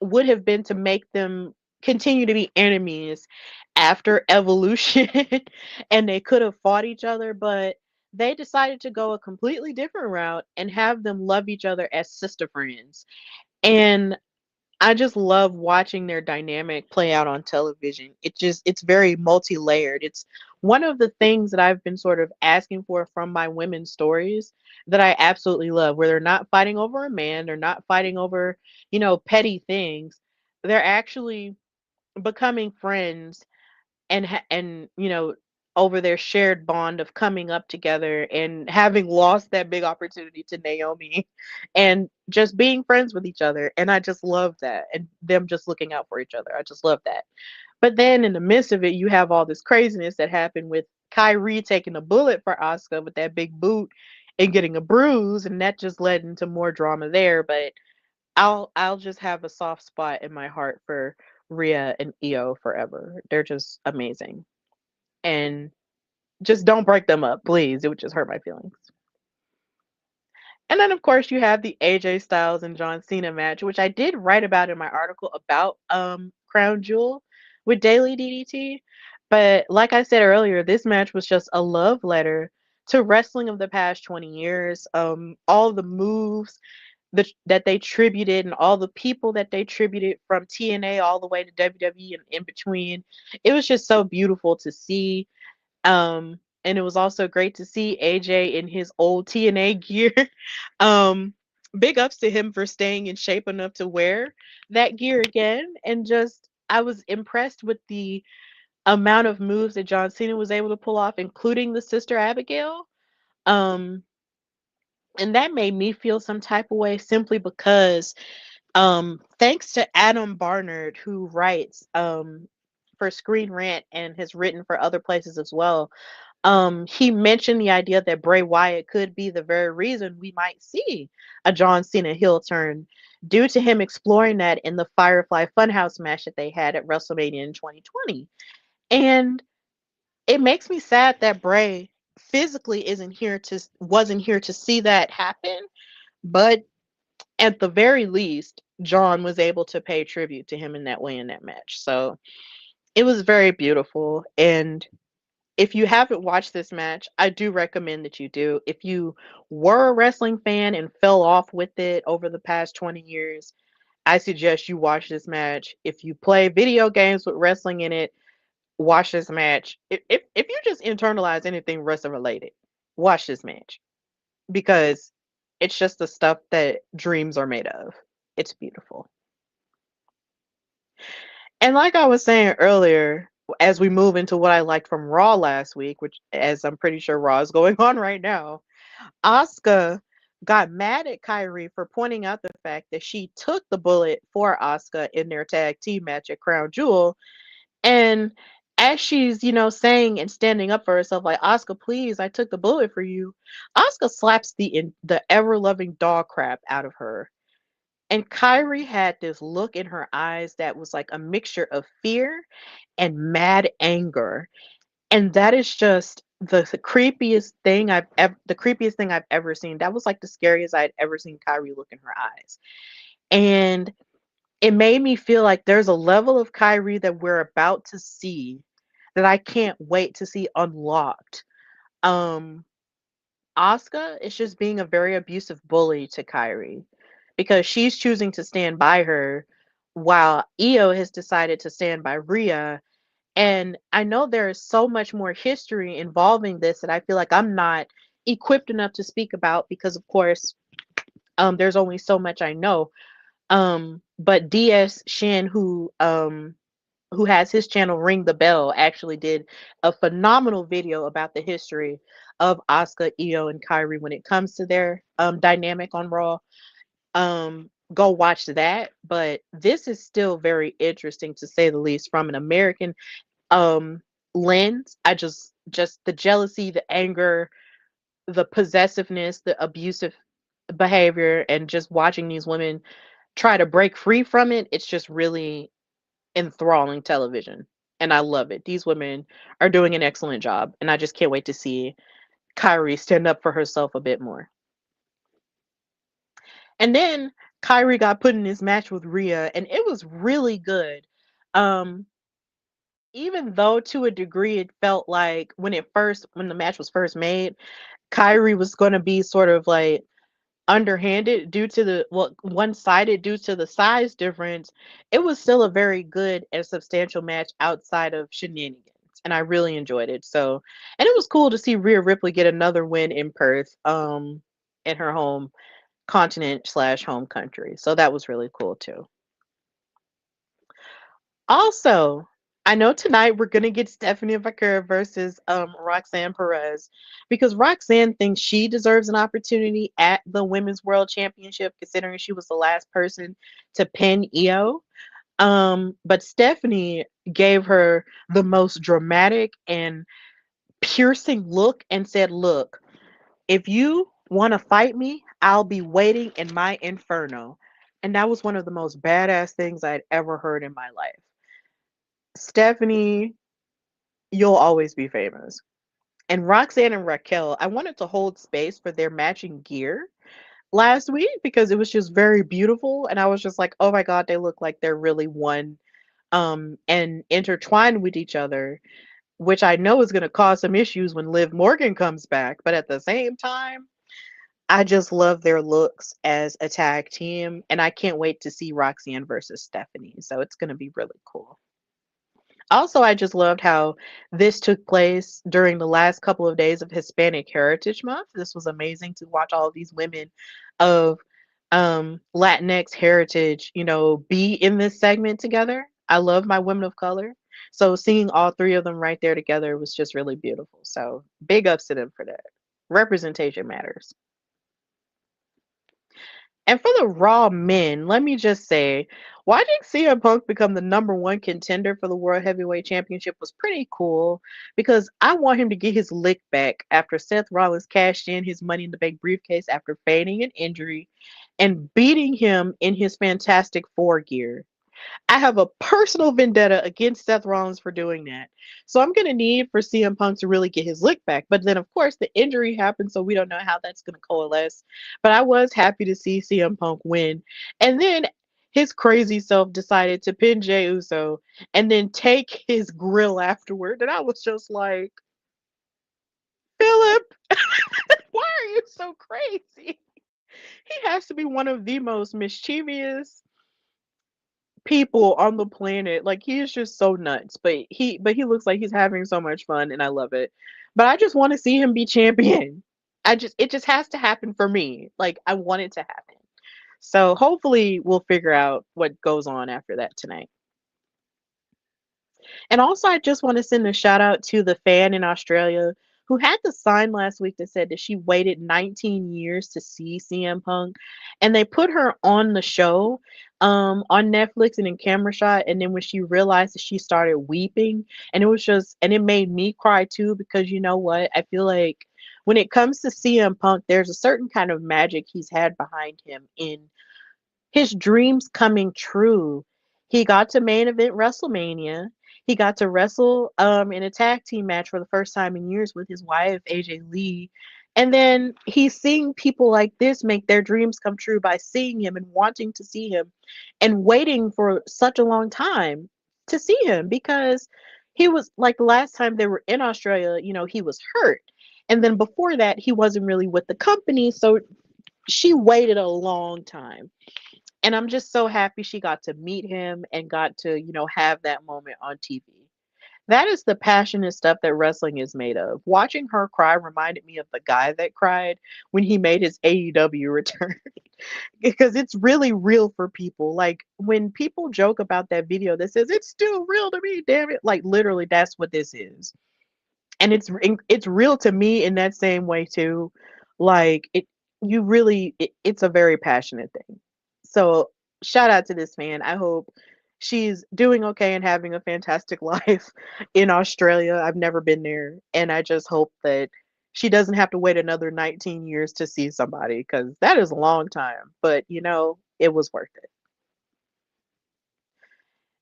would have been to make them continue to be enemies after evolution and they could have fought each other, but they decided to go a completely different route and have them love each other as sister friends. And I just love watching their dynamic play out on television. It's very multi-layered. It's one of the things that I've been sort of asking for from my women's stories that I absolutely love, where they're not fighting over a man, they're not fighting over, petty things. They're actually becoming friends and over their shared bond of coming up together and having lost that big opportunity to Naomi and just being friends with each other. And I just love that, and them just looking out for each other. I just love that. But then in the midst of it, you have all this craziness that happened with Kyrie taking a bullet for Asuka with that big boot and getting a bruise, and that just led into more drama there. But I'll just have a soft spot in my heart for Rhea and Io forever. They're just amazing. And just don't break them up, please. It would just hurt my feelings. And then, of course, you have the AJ Styles and John Cena match, which I did write about in my article about Crown Jewel with Daily DDT. But like I said earlier, this match was just a love letter to wrestling of the past 20 years. All the moves that they tributed and all the people that they tributed from TNA all the way to WWE and in between. It was just so beautiful to see. And it was also great to see AJ in his old TNA gear. um, Big ups to him for staying in shape enough to wear that gear again. And just, I was impressed with the amount of moves that John Cena was able to pull off, including the Sister Abigail. Um, and that made me feel some type of way simply because thanks to Adam Barnard, who writes for Screen Rant and has written for other places as well. He mentioned the idea that Bray Wyatt could be the very reason we might see a John Cena heel turn, due to him exploring that in the Firefly Funhouse match that they had at WrestleMania in 2020. And it makes me sad that Bray physically wasn't here to see that happen, but at the very least, John was able to pay tribute to him in that way in that match. So it was very beautiful. And if you haven't watched this match, I do recommend that you do. If you were a wrestling fan and fell off with it over the past 20 years, I suggest you watch this match. If you play video games with wrestling in it, watch this match. If you just internalize anything wrestling related, watch this match because It's just the stuff that dreams are made of. It's beautiful. And like I was saying earlier, as we move into what I liked from Raw last week, which as I'm pretty sure Raw is going on right now, Asuka got mad at Kyrie for pointing out the fact that she took the bullet for Asuka in their tag team match at Crown Jewel. And as she's, saying and standing up for herself, like, Asuka, please, I took the bullet for you. Asuka slaps the ever loving dog crap out of her. And Kyrie had this look in her eyes that was like a mixture of fear and mad anger. And that is just the creepiest thing I've ever seen. That was like the scariest I'd ever seen Kyrie look in her eyes. And it made me feel like there's a level of Kyrie that we're about to see that I can't wait to see unlocked. Um Asuka is just being a very abusive bully to Kyrie because she's choosing to stand by her while Io has decided to stand by Rhea. And I know there is so much more history involving this that I feel like I'm not equipped enough to speak about because, of course, there's only so much I know. But DS Shin, who has his channel Ring the Bell, actually did a phenomenal video about the history of Asuka, Io, and Kyrie when it comes to their dynamic on Raw. Go watch that. But this is still very interesting to say the least from an American um lens. I just the jealousy, the anger, the possessiveness, the abusive behavior, and just watching these women try to break free from it, it's just really enthralling television. And I love it. These women are doing an excellent job. And I just can't wait to see Kyrie stand up for herself a bit more. And then Kyrie got put in this match with Rhea, and it was really good. Um, Even though to a degree it felt like when the match was first made, Kyrie was going to be sort of like underhanded due to one-sided due to the size difference. It was still a very good and substantial match outside of shenanigans, and I really enjoyed it. So, and it was cool to see Rhea Ripley get another win in Perth, in her home continent slash home country. So that was really cool too. Also, I know tonight we're gonna get Stephanie Vaquer versus Roxanne Perez because Roxanne thinks she deserves an opportunity at the Women's World Championship, considering she was the last person to pin Io. But Stephanie gave her the most dramatic and piercing look and said, "Look, if you want to fight me, I'll be waiting in my inferno." And that was one of the most badass things I'd ever heard in my life. Stephanie, you'll always be famous. And Roxanne and Raquel, I wanted to hold space for their matching gear last week because it was just very beautiful. And I was just like, oh my God, they look like they're really one and intertwined with each other, which I know is going to cause some issues when Liv Morgan comes back. But at the same time, I just love their looks as a tag team. And I can't wait to see Roxanne versus Stephanie. So it's going to be really cool. Also, I just loved how this took place during the last couple of days of Hispanic Heritage Month. This was amazing to watch all of these women of Latinx heritage, be in this segment together. I love my women of color. So seeing all three of them right there together was just really beautiful. So big ups to them for that. Representation matters. And for the Raw men, let me just say, watching CM Punk become the number one contender for the World Heavyweight Championship was pretty cool because I want him to get his lick back after Seth Rollins cashed in his Money in the Bank briefcase after feigning an injury and beating him in his Fantastic Four gear. I have a personal vendetta against Seth Rollins for doing that. So I'm going to need for CM Punk to really get his lick back. But then, of course, the injury happened, so we don't know how that's going to coalesce. But I was happy to see CM Punk win. And then his crazy self decided to pin Jey Uso and then take his grill afterward. And I was just like, Philip, why are you so crazy? He has to be one of the most mischievous people on the planet. Like he is just so nuts, but he looks like he's having so much fun and I love it. But I just want to see him be champion. it just has to happen for me. Like I want it to happen. So hopefully we'll figure out what goes on after that tonight. And also, I just want to send a shout out to the fan in Australia who had the sign last week that said that she waited 19 years to see CM Punk, and they put her on the show on Netflix and in camera shot. And then when she realized that, she started weeping, and it was just, and it made me cry too, because you know what? I feel like when it comes to CM Punk, there's a certain kind of magic he's had behind him in his dreams coming true. He got to main event WrestleMania. He got to wrestle in a tag team match for the first time in years with his wife, AJ Lee. And then he's seeing people like this make their dreams come true by seeing him and wanting to see him and waiting for such a long time to see him, because he was like, the last time they were in Australia, he was hurt. And then before that, he wasn't really with the company. So she waited a long time, and I'm just so happy she got to meet him and got to, have that moment on TV. That is the passionate stuff that wrestling is made of. Watching her cry reminded me of the guy that cried when he made his AEW return. Because it's really real for people. Like when people joke about that video that says it's still real to me, damn it. Like literally that's what this is. And it's real to me in that same way too. Like it's a very passionate thing. So shout out to this fan. I hope she's doing okay and having a fantastic life in Australia. I've never been there, and I just hope that she doesn't have to wait another 19 years to see somebody, because that is a long time, but it was worth it.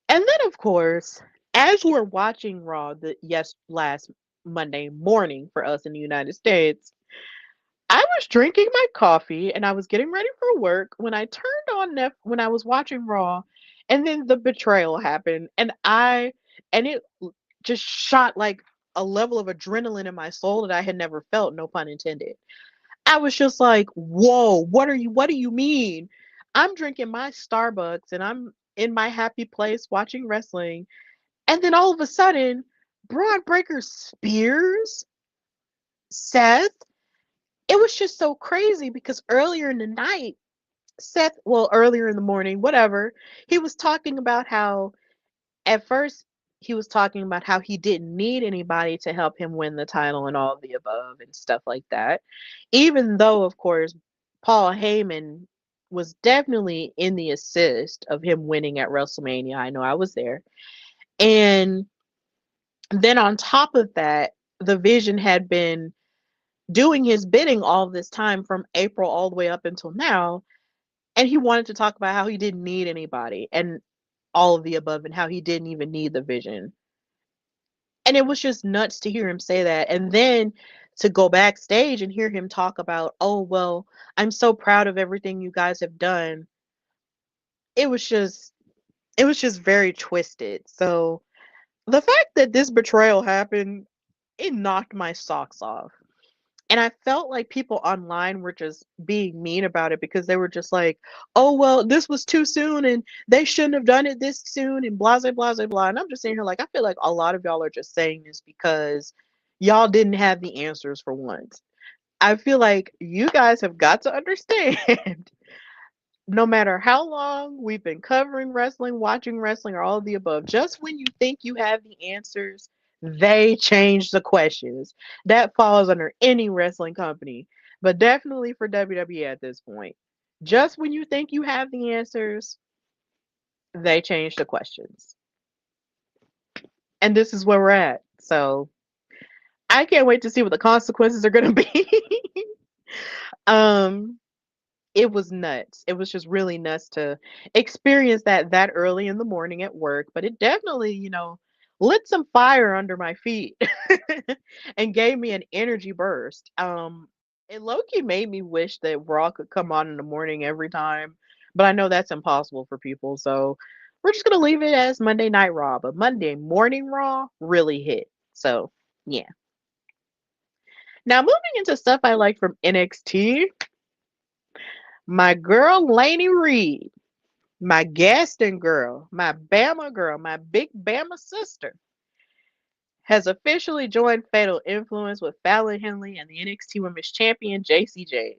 And then, of course, as we're watching Raw, last Monday morning for us in the United States, I was drinking my coffee and I was getting ready for work when I turned on when I was watching Raw, and then the betrayal happened, and it just shot like a level of adrenaline in my soul that I had never felt, no pun intended. I was just like, "Whoa, what do you mean?" I'm drinking my Starbucks and I'm in my happy place watching wrestling, and then all of a sudden, Braun Breaker spears Seth. It was just so crazy because earlier in the night, earlier in the morning, whatever, he was talking about how at first he was talking about how he didn't need anybody to help him win the title and all of the above and stuff like that. Even though, of course, Paul Heyman was definitely in the assist of him winning at WrestleMania. I know I was there. And then on top of that, the Vision had been doing his bidding all this time from April all the way up until now. And he wanted to talk about how he didn't need anybody and all of the above, and how he didn't even need the Vision. And it was just nuts to hear him say that. And then to go backstage and hear him talk about, oh, well, I'm so proud of everything you guys have done. It was just, it was just very twisted. So the fact that this betrayal happened, it knocked my socks off. And I felt like people online were just being mean about it, because they were just like, "Oh, well, this was too soon and they shouldn't have done it this soon and blah, blah, blah, blah." And I'm just sitting here like, I feel like a lot of y'all are just saying this because y'all didn't have the answers for once. I feel like you guys have got to understand, no matter how long we've been covering wrestling, watching wrestling, or all of the above, just when you think you have the answers, they change the questions. That falls under any wrestling company, but definitely for WWE at this point. Just when you think you have the answers, they change the questions. And this is where we're at. So I can't wait to see what the consequences are going to be. um, it was nuts. It was just really nuts to experience that early in the morning at work, but it definitely, lit some fire under my feet and gave me an energy burst. It low-key made me wish that Raw could come on in the morning every time, but I know that's impossible for people, so we're just gonna leave it as Monday Night Raw, but Monday Morning Raw really hit. So, yeah. Now moving into stuff I like from NXT, my girl Lainey Reed, my Gaston girl, my Bama girl, my big Bama sister, has officially joined Fatal Influence with Fallon Henley and the NXT Women's Champion JC Jane.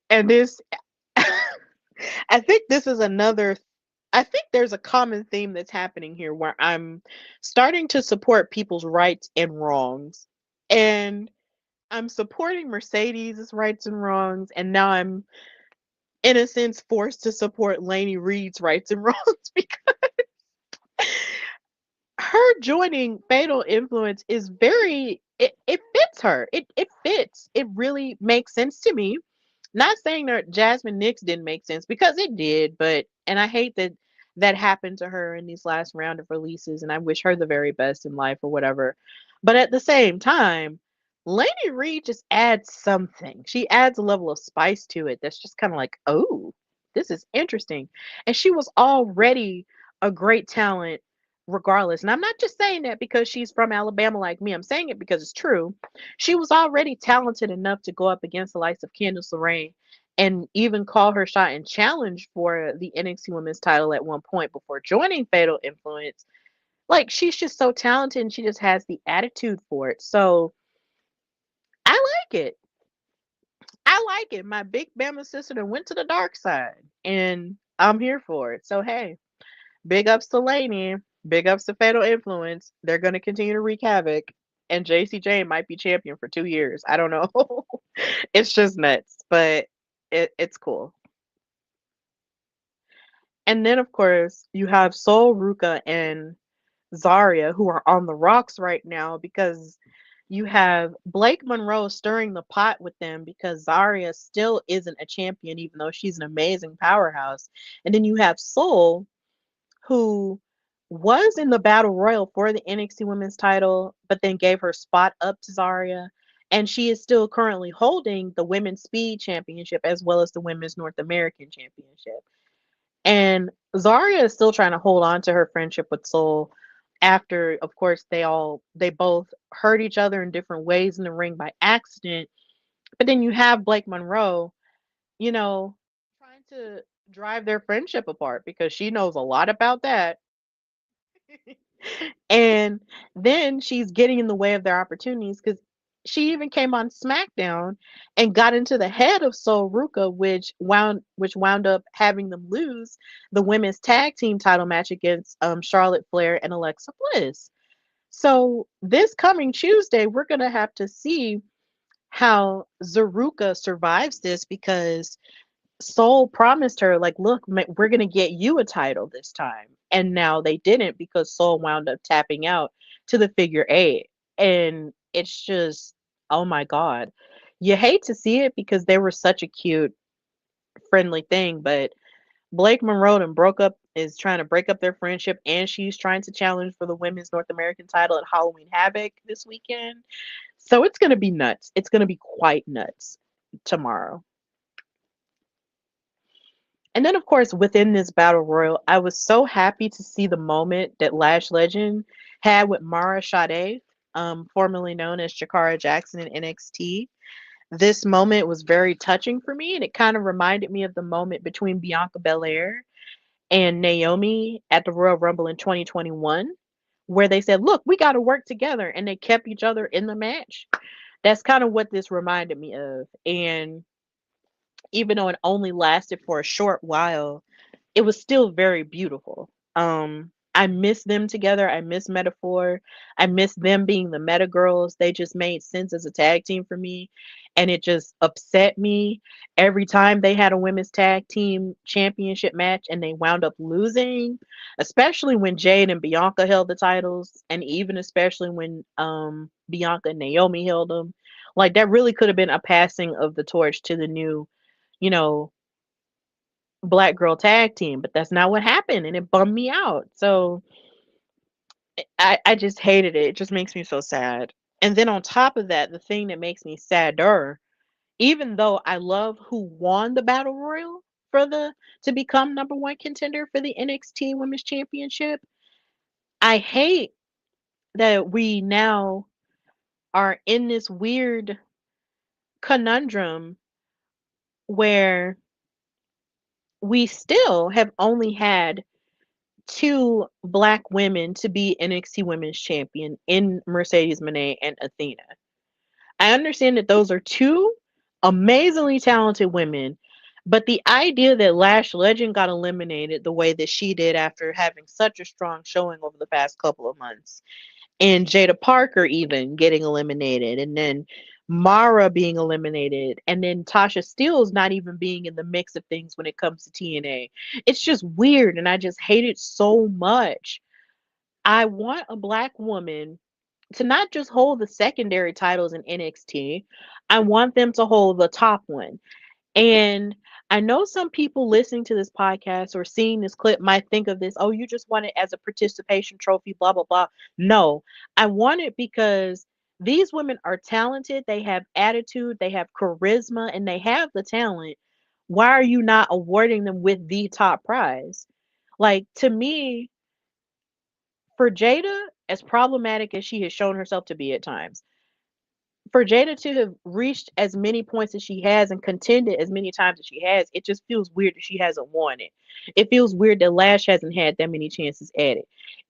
And this, I think this is another. I think there's a common theme that's happening here where I'm starting to support people's rights and wrongs. And I'm supporting Mercedes' rights and wrongs, and now I'm, in a sense, forced to support Lainey Reed's rights and wrongs because her joining Fatal Influence is very it fits her. It fits. It really makes sense to me. Not saying that Jasmine Nix didn't make sense because it did, but and I hate that that happened to her in these last round of releases, and I wish her the very best in life or whatever. But at the same time, Lady Reed just adds something. She adds a level of spice to it that's just kind of like, oh, this is interesting. And she was already a great talent regardless. And I'm not just saying that because she's from Alabama like me. I'm saying it because it's true. She was already talented enough to go up against the likes of Candice LeRae and even call her shot and challenge for the NXT Women's title at one point before joining Fatal Influence. Like she's just so talented and she just has the attitude for it. So I like it. I like it. My big Bama sister that went to the dark side and I'm here for it. So hey, big ups to Laney. Big ups to Fatal Influence. They're gonna continue to wreak havoc. And JC Jane might be champion for 2 years. I don't know. It's just nuts, but it's cool. And then, of course, you have Sol Ruka and Zarya who are on the rocks right now because you have Blake Monroe stirring the pot with them because Zarya still isn't a champion, even though she's an amazing powerhouse. And then you have Sol, who was in the battle royal for the NXT Women's title, but then gave her spot up to Zarya. And she is still currently holding the Women's Speed Championship as well as the Women's North American Championship. And Zarya is still trying to hold on to her friendship with Soul after, of course, they both hurt each other in different ways in the ring by accident. But then you have Blake Monroe, you know, trying to drive their friendship apart because she knows a lot about that. And then she's getting in the way of their opportunities because she even came on SmackDown and got into the head of Sol Ruka, which wound up having them lose the women's tag team title match against Charlotte Flair and Alexa Bliss. So this coming Tuesday, we're gonna have to see how Zaruka survives this because Soul promised her, like, look, we're going to get you a title this time. And now they didn't because Soul wound up tapping out to the figure eight. And it's just, oh my God. You hate to see it because they were such a cute, friendly thing. But Blake Monroe and broke up is trying to break up their friendship. And she's trying to challenge for the women's North American title at Halloween Havoc this weekend. So it's going to be nuts. It's going to be quite nuts tomorrow. And then, of course, within this battle royal, I was so happy to see the moment that Lash Legend had with Mara Sade, formerly known as Shakara Jackson in NXT. This moment was very touching for me, and it kind of reminded me of the moment between Bianca Belair and Naomi at the Royal Rumble in 2021, where they said, look, we got to work together, and they kept each other in the match. That's kind of what this reminded me of. And even though it only lasted for a short while, it was still very beautiful. I miss them together. I miss Metaphor. I miss them being the Meta Girls. They just made sense as a tag team for me. And it just upset me every time they had a women's tag team championship match and they wound up losing, especially when Jade and Bianca held the titles, and even especially when Bianca and Naomi held them. Like that really could have been a passing of the torch to the new, you know, black girl tag team, but that's not what happened and it bummed me out. So I just hated it. It just makes me so sad. And then on top of that, the thing that makes me sadder, even though I love who won the battle royal for the to become number one contender for the NXT Women's Championship, I hate that we now are in this weird conundrum where we still have only had two black women to be NXT Women's Champion in Mercedes Moné and Athena. I understand that those are two amazingly talented women, but the idea that Lash Legend got eliminated the way that she did after having such a strong showing over the past couple of months, and Jada Parker even getting eliminated, and then Mara being eliminated, and then Tasha Steelz not even being in the mix of things when it comes to TNA. It's just weird, and I just hate it so much. I want a black woman to not just hold the secondary titles in NXT. I want them to hold the top one. And I know some people listening to this podcast or seeing this clip might think of this, oh, you just want it as a participation trophy, blah, blah, blah. No, I want it because these women are talented. They have attitude, they have charisma, and they have the talent. Why are you not awarding them with the top prize? Like, to me, for Jada, as problematic as she has shown herself to be at times, for Jada to have reached as many points as she has and contended as many times as she has, it just feels weird that she hasn't won it. It feels weird that Lash hasn't had that many chances at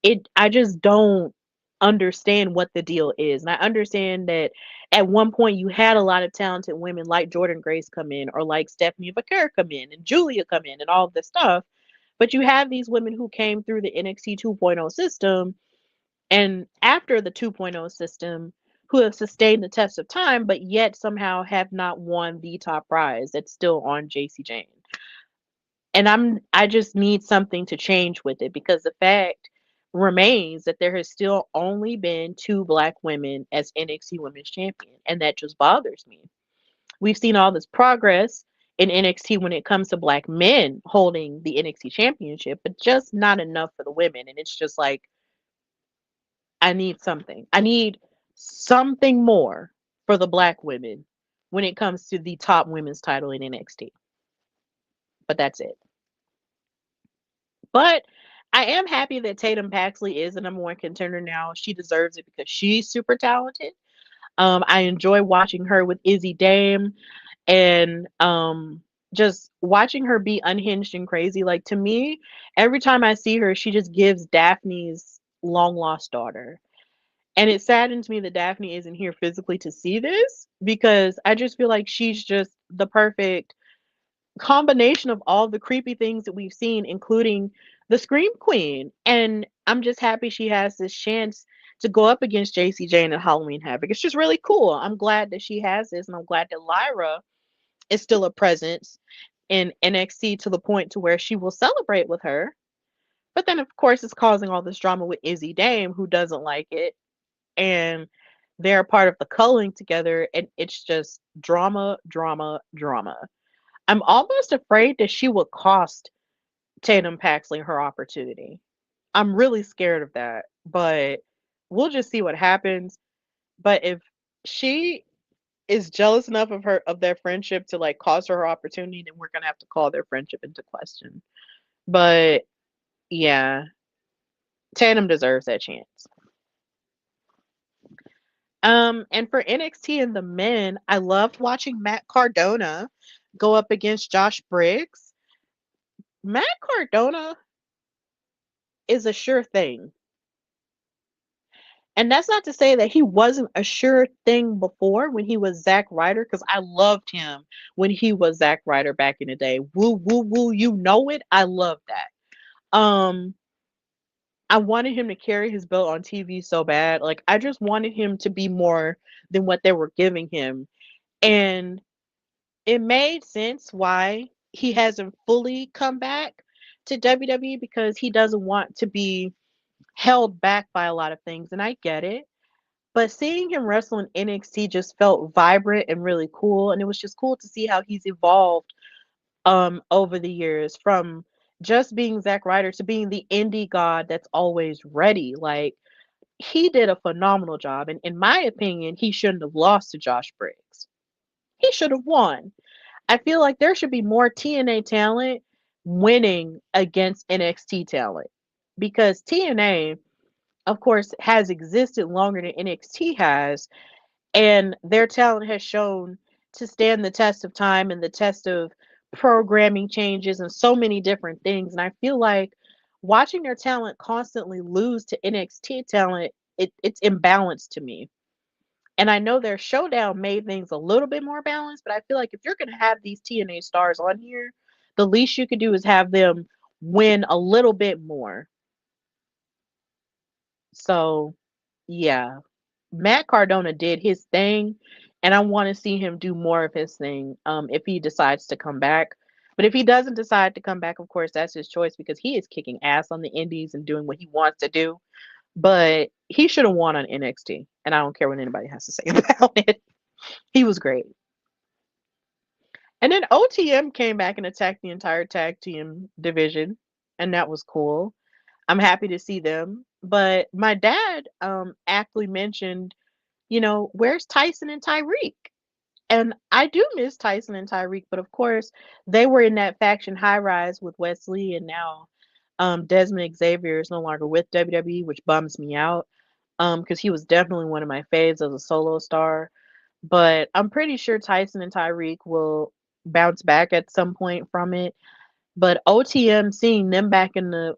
it. I just don't understand what the deal is. And I understand that at one point you had a lot of talented women like Jordan Grace come in or like Stephanie Vaquer come in and Julia come in and all this stuff. But you have these women who came through the NXT 2.0 system and after the 2.0 system who have sustained the test of time but yet somehow have not won the top prize that's still on JC Jane. And I just need something to change with it because the fact remains that there has still only been two black women as NXT Women's Champion, and that just bothers me. We've seen all this progress in NXT when it comes to black men holding the NXT championship, but just not enough for the women. And it's just like, I need something. I need something more for the black women when it comes to the top women's title in NXT. But that's it. But I am happy that Tatum Paxley is the number one contender now. She deserves it because she's super talented. I enjoy watching her with Izzy Dame and just watching her be unhinged and crazy. Like, to me, every time I see her, she just gives Daphne's long lost daughter. And it saddens me that Daphne isn't here physically to see this because I just feel like she's just the perfect combination of all the creepy things that we've seen, including the Scream Queen. And I'm just happy she has this chance to go up against JC Jane at Halloween Havoc. It's just really cool. I'm glad that she has this, and I'm glad that Lyra is still a presence in NXT to the point to where she will celebrate with her. But then, of course, it's causing all this drama with Izzy Dame, who doesn't like it, and they're part of the culling together, and it's just drama, drama, drama. I'm almost afraid that she would cost Tatum Paxley her opportunity. I'm really scared of that, but we'll just see what happens. But if she is jealous enough of their friendship to like cost her opportunity, then we're gonna have to call their friendship into question. But yeah, Tatum deserves that chance. And for NXT and the men, I loved watching Matt Cardona go up against Josh Briggs. Matt Cardona is a sure thing. And that's not to say that he wasn't a sure thing before when he was Zack Ryder, because I loved him when he was Zack Ryder back in the day. Woo, woo, woo, you know it. I love that. I wanted him to carry his belt on TV so bad. Like, I just wanted him to be more than what they were giving him. And it made sense why he hasn't fully come back to WWE because he doesn't want to be held back by a lot of things. And I get it. But seeing him wrestle in NXT just felt vibrant and really cool. And it was just cool to see how he's evolved over the years from just being Zack Ryder to being the indie god that's always ready. Like, he did a phenomenal job. And in my opinion, he shouldn't have lost to Josh Briggs. He should have won. I feel like there should be more TNA talent winning against NXT talent because TNA, of course, has existed longer than NXT has, and their talent has shown to stand the test of time and the test of programming changes and so many different things. And I feel like watching their talent constantly lose to NXT talent, it's imbalanced to me. And I know their showdown made things a little bit more balanced, but I feel like if you're going to have these TNA stars on here, the least you could do is have them win a little bit more. So, yeah, Matt Cardona did his thing, and I want to see him do more of his thing if he decides to come back. But if he doesn't decide to come back, of course, that's his choice because he is kicking ass on the indies and doing what he wants to do. But he should have won on NXT, and I don't care what anybody has to say about it. He was great. And then OTM came back and attacked the entire tag team division, and that was cool. I'm happy to see them. But my dad actually mentioned, where's Tyson and Tyreek? And I do miss Tyson and Tyreek, but of course, they were in that faction high rise with Wesley, and now Desmond Xavier is no longer with WWE, which bums me out because he was definitely one of my faves as a solo star. But I'm pretty sure Tyson and Tyreek will bounce back at some point from it. But OTM, seeing them back in the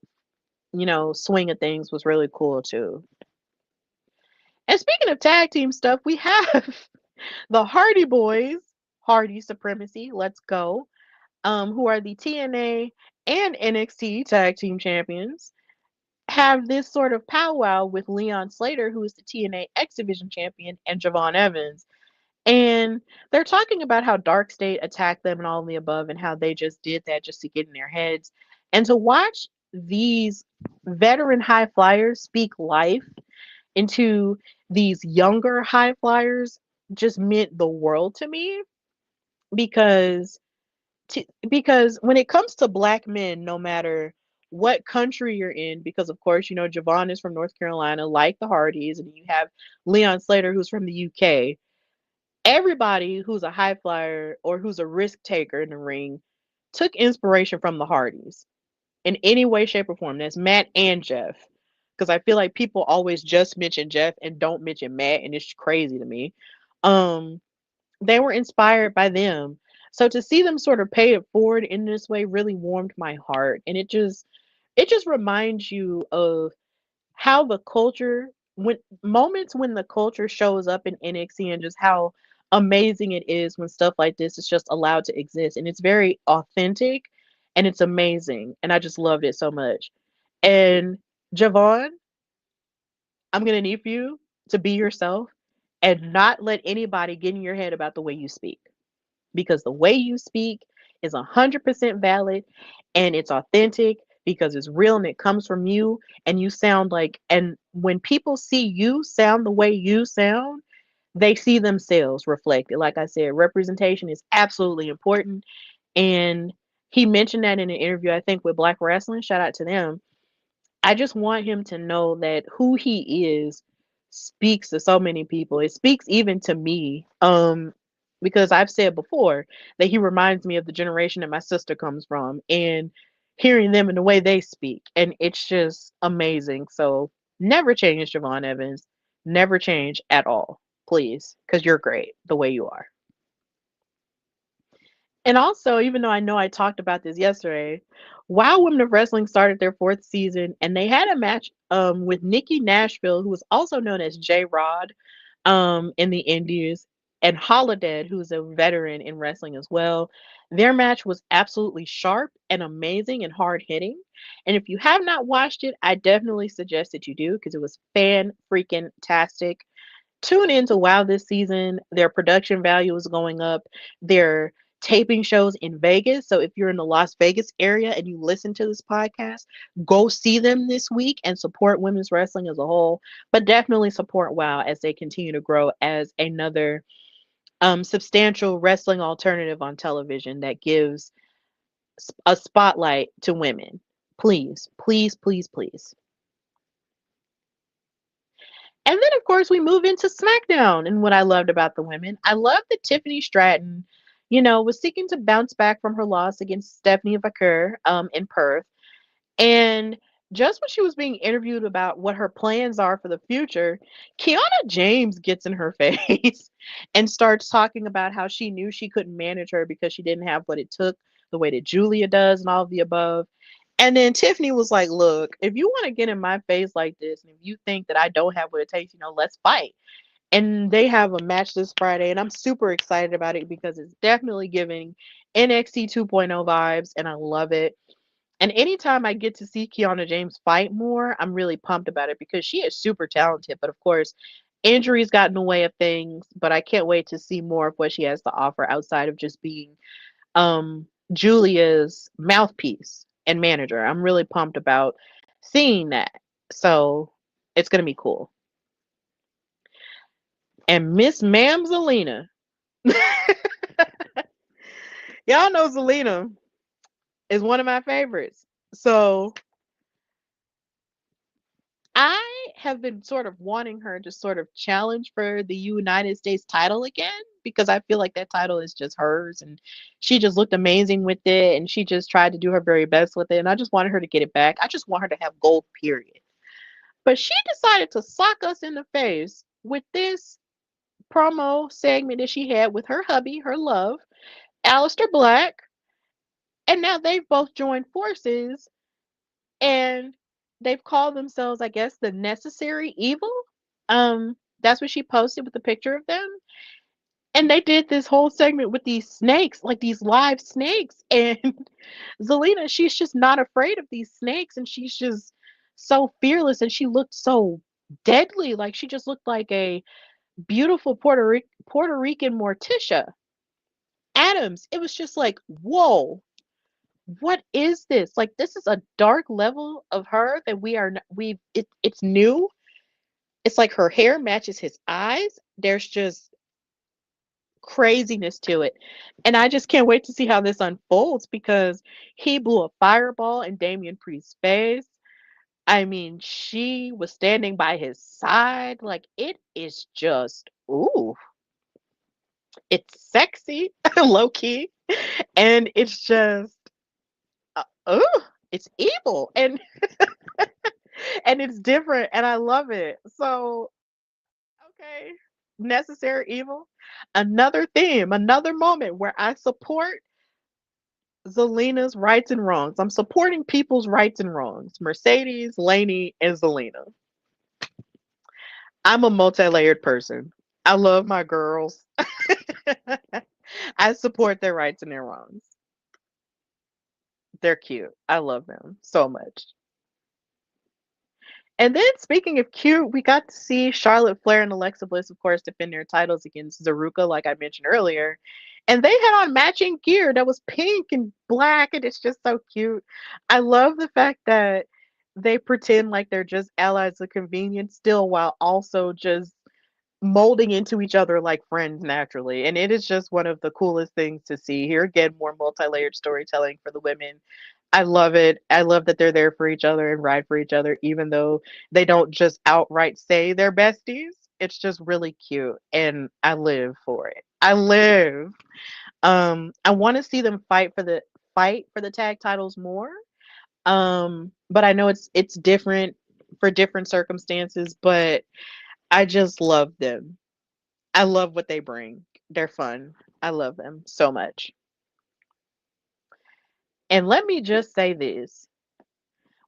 swing of things was really cool too. And speaking of tag team stuff, we have the Hardy Boys, Hardy Supremacy, let's go, who are the TNA and NXT tag team champions, have this sort of powwow with Leon Slater, who is the TNA X Division champion, and Javon Evans. And they're talking about how Dark State attacked them and all of the above, and how they just did that just to get in their heads. And to watch these veteran high flyers speak life into these younger high flyers just meant the world to me because because when it comes to black men, no matter what country you're in, because of course Javon is from North Carolina, like the Hardys, and you have Leon Slater who's from the UK. Everybody who's a high flyer or who's a risk taker in the ring took inspiration from the Hardys in any way, shape, or form. That's Matt and Jeff. Because I feel like people always just mention Jeff and don't mention Matt, and it's crazy to me. Um, they were inspired by them. So to see them sort of pay it forward in this way really warmed my heart. And it just reminds you of how the culture when moments when the culture shows up in NXT and just how amazing it is when stuff like this is just allowed to exist, and it's very authentic and it's amazing, and I just loved it so much. And Javon, I'm gonna need for you to be yourself and not let anybody get in your head about the way you speak, because the way you speak is 100% valid and it's authentic because it's real and it comes from you, and you sound like, and when people see you sound the way you sound, they see themselves reflected. Like I said, representation is absolutely important. And he mentioned that in an interview, I think, with Black Wrestling. Shout out to them. I just want him to know that who he is speaks to so many people. It speaks even to me. Because I've said before that he reminds me of the generation that my sister comes from, and hearing them and the way they speak. And it's just amazing. So never change, Javon Evans. Never change at all. Please. Because you're great the way you are. And also, even though I know I talked about this yesterday, Wild Women of Wrestling started their fourth season, and they had a match with Nikki Nashville, who was also known as J Rod in the Indies, and Holodead, who's a veteran in wrestling as well. Their match was absolutely sharp and amazing and hard hitting. And if you have not watched it, I definitely suggest that you do because it was fan freaking tastic. Tune into WoW this season. Their production value is going up. They're taping shows in Vegas. So if you're in the Las Vegas area and you listen to this podcast, go see them this week and support women's wrestling as a whole. But definitely support WoW as they continue to grow as another substantial wrestling alternative on television that gives a spotlight to women. Please, please, please, please. And then, of course, we move into SmackDown. And what I loved about the women, I love that Tiffany Stratton, was seeking to bounce back from her loss against Stephanie HWP in Perth. And just when she was being interviewed about what her plans are for the future, Kiana James gets in her face and starts talking about how she knew she couldn't manage her because she didn't have what it took the way that Julia does and all of the above. And then Tiffany was like, "Look, if you want to get in my face like this, and if you think that I don't have what it takes, let's fight." And they have a match this Friday, and I'm super excited about it because it's definitely giving NXT 2.0 vibes, and I love it. And anytime I get to see Kiana James fight more, I'm really pumped about it because she is super talented. But of course, injuries got in the way of things. But I can't wait to see more of what she has to offer outside of just being Julia's mouthpiece and manager. I'm really pumped about seeing that. So it's gonna be cool. And Miss Ma'am Zelina. Y'all know Zelina is one of my favorites. So I have been sort of wanting her to sort of challenge for the United States title again because I feel like that title is just hers and she just looked amazing with it and she just tried to do her very best with it and I just wanted her to get it back. I just want her to have gold, period. But she decided to sock us in the face with this promo segment that she had with her hubby, her love, Aleister Black, and now they've both joined forces and they've called themselves, I guess, the necessary evil. That's what she posted with the picture of them. And they did this whole segment with these snakes, like these live snakes. And Zelina, she's just not afraid of these snakes, and she's just so fearless, and she looked so deadly. Like she just looked like a beautiful Puerto Rican Morticia Adams. It was just like, whoa, what is this? Like this is a dark level of her that we are it's new. It's like her hair matches his eyes. There's just craziness to it. And I just can't wait to see how this unfolds because he blew a fireball in Damian Priest's face. I mean, she was standing by his side. Like it is just ooh, it's sexy, low key, and it's just ooh, it's evil. And it's different and I love it. So, okay, necessary evil. Another theme, another moment where I support Zelina's rights and wrongs. I'm supporting people's rights and wrongs. Mercedes, Lainey, and Zelina. I'm a multi-layered person. I love my girls. I support their rights and their wrongs. They're cute. I love them so much. And then speaking of cute, we got to see Charlotte Flair and Alexa Bliss, of course, defend their titles against Zaruka, like I mentioned earlier. And they had on matching gear that was pink and black, and it's just so cute. I love the fact that they pretend like they're just allies of convenience still while also just molding into each other like friends naturally. And it is just one of the coolest things to see. Here again, more multi-layered storytelling for the women. I love it. I love that they're there for each other and ride for each other, even though they don't just outright say they're besties. It's just really cute, and I live for it. I live. I want to see them fight for the tag titles more. But I know it's different for different circumstances. But I just love them. I love what they bring. They're fun. I love them so much. And let me just say this.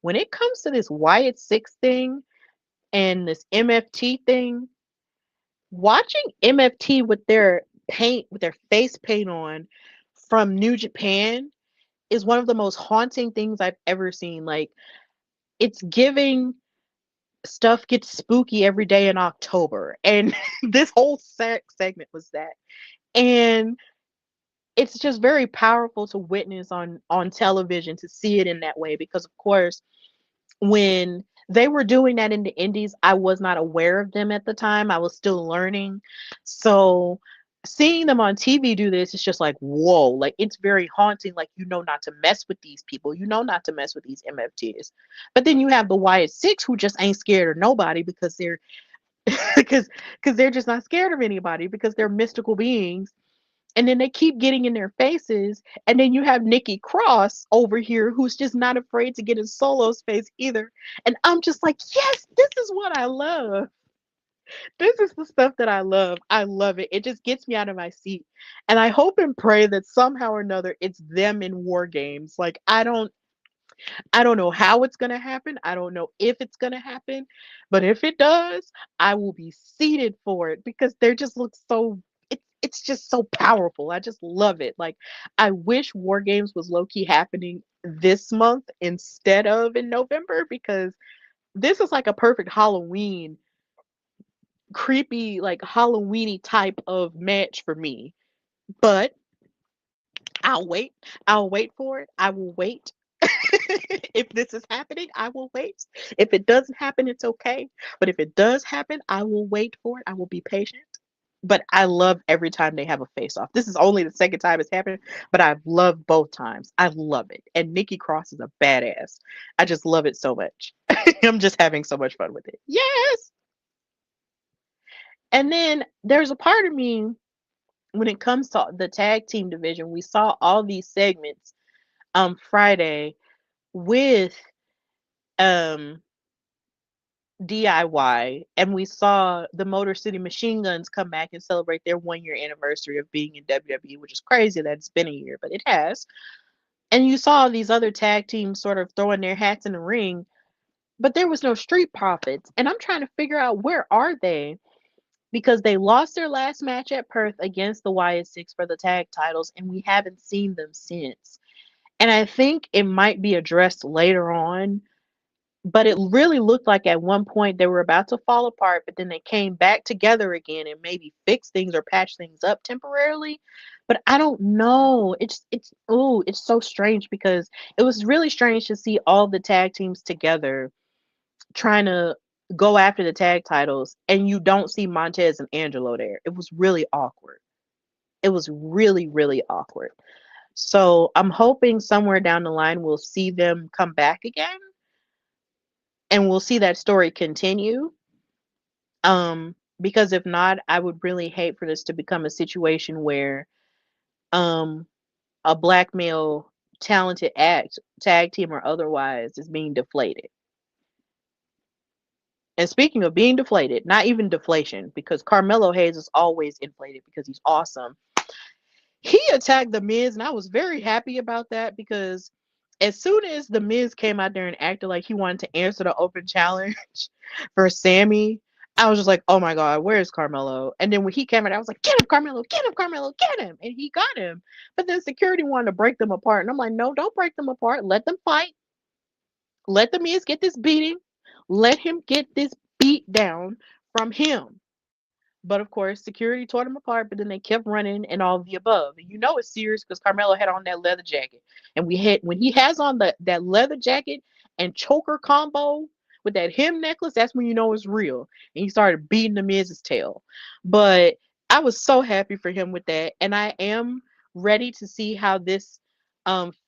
When it comes to this Wyatt Six thing and this MFT thing, watching MFT with their face paint on from New Japan is one of the most haunting things I've ever seen. Like it's giving stuff gets spooky every day in October. And this whole segment was that. And it's just very powerful to witness on television to see it in that way because of course when they were doing that in the indies I was not aware of them at the time. I was still learning. So seeing them on TV do this is just like whoa, like it's very haunting. Like not to mess with these people, not to mess with these MFTs. But then you have the Wyatt Six who just ain't scared of nobody because they're because they're just not scared of anybody because they're mystical beings. And then they keep getting in their faces. And then you have Nikki Cross over here who's just not afraid to get in Solo's face either. And I'm just like, yes, this is what I love. This is the stuff that I love. I love it. It just gets me out of my seat. And I hope and pray that somehow or another it's them in war games. Like I don't I don't know how it's going to happen. I don't know if it's going to happen. But if it does, I will be seated for it because they just look so it's just so powerful. I just love it. Like I wish War Games was low key happening this month instead of in November because this is like a perfect Halloween creepy like Halloweeny type of match for me. But I'll wait. I'll wait for it. I will wait. If this is happening, I will wait. If it doesn't happen, it's okay. But if it does happen, I will wait for it. I will be patient. But I love every time they have a face off. This is only the second time it's happened, but I've loved both times. I love it. And Nikki Cross is a badass. I just love it so much. I'm just having so much fun with it. Yes. And then there's a part of me when it comes to the tag team division, we saw all these segments Friday with um DIY, and we saw the Motor City Machine Guns come back and celebrate their 1 year anniversary of being in WWE, which is crazy that it's been a year, but it has. And you saw these other tag teams sort of throwing their hats in the ring, but there was no Street Profits. And I'm trying to figure out where are they because they lost their last match at Perth against the YS6 for the tag titles, and we haven't seen them since. And I think it might be addressed later on, but it really looked like at one point they were about to fall apart, but then they came back together again and maybe fixed things or patched things up temporarily. But I don't know. It's so strange because it was really strange to see all the tag teams together trying to go after the tag titles and you don't see Montez and Angelo there. It was really awkward. It was really, really awkward. So I'm hoping somewhere down the line we'll see them come back again and we'll see that story continue. Because if not, I would really hate for this to become a situation where um a black male talented act tag team or otherwise is being deflated. And speaking of being deflated, not even deflation, because Carmelo Hayes is always inflated because he's awesome. He attacked the Miz, and I was very happy about that because as soon as the Miz came out there and acted like he wanted to answer the open challenge for Sammy, I was just like, oh my God, where's Carmelo? And then when he came out, I was like, get him, Carmelo, get him, Carmelo, get him. And he got him. But then security wanted to break them apart. And I'm like, no, don't break them apart. Let them fight. Let the Miz get this beating. Let him get this beat down from him. But of course, security tore them apart, but then they kept running and all of the above. And you know it's serious because Carmelo had on that leather jacket. And we had when he has on that leather jacket and choker combo with that hem necklace, that's when you know it's real. And he started beating the Miz's tail. But I was so happy for him with that. And I am ready to see how this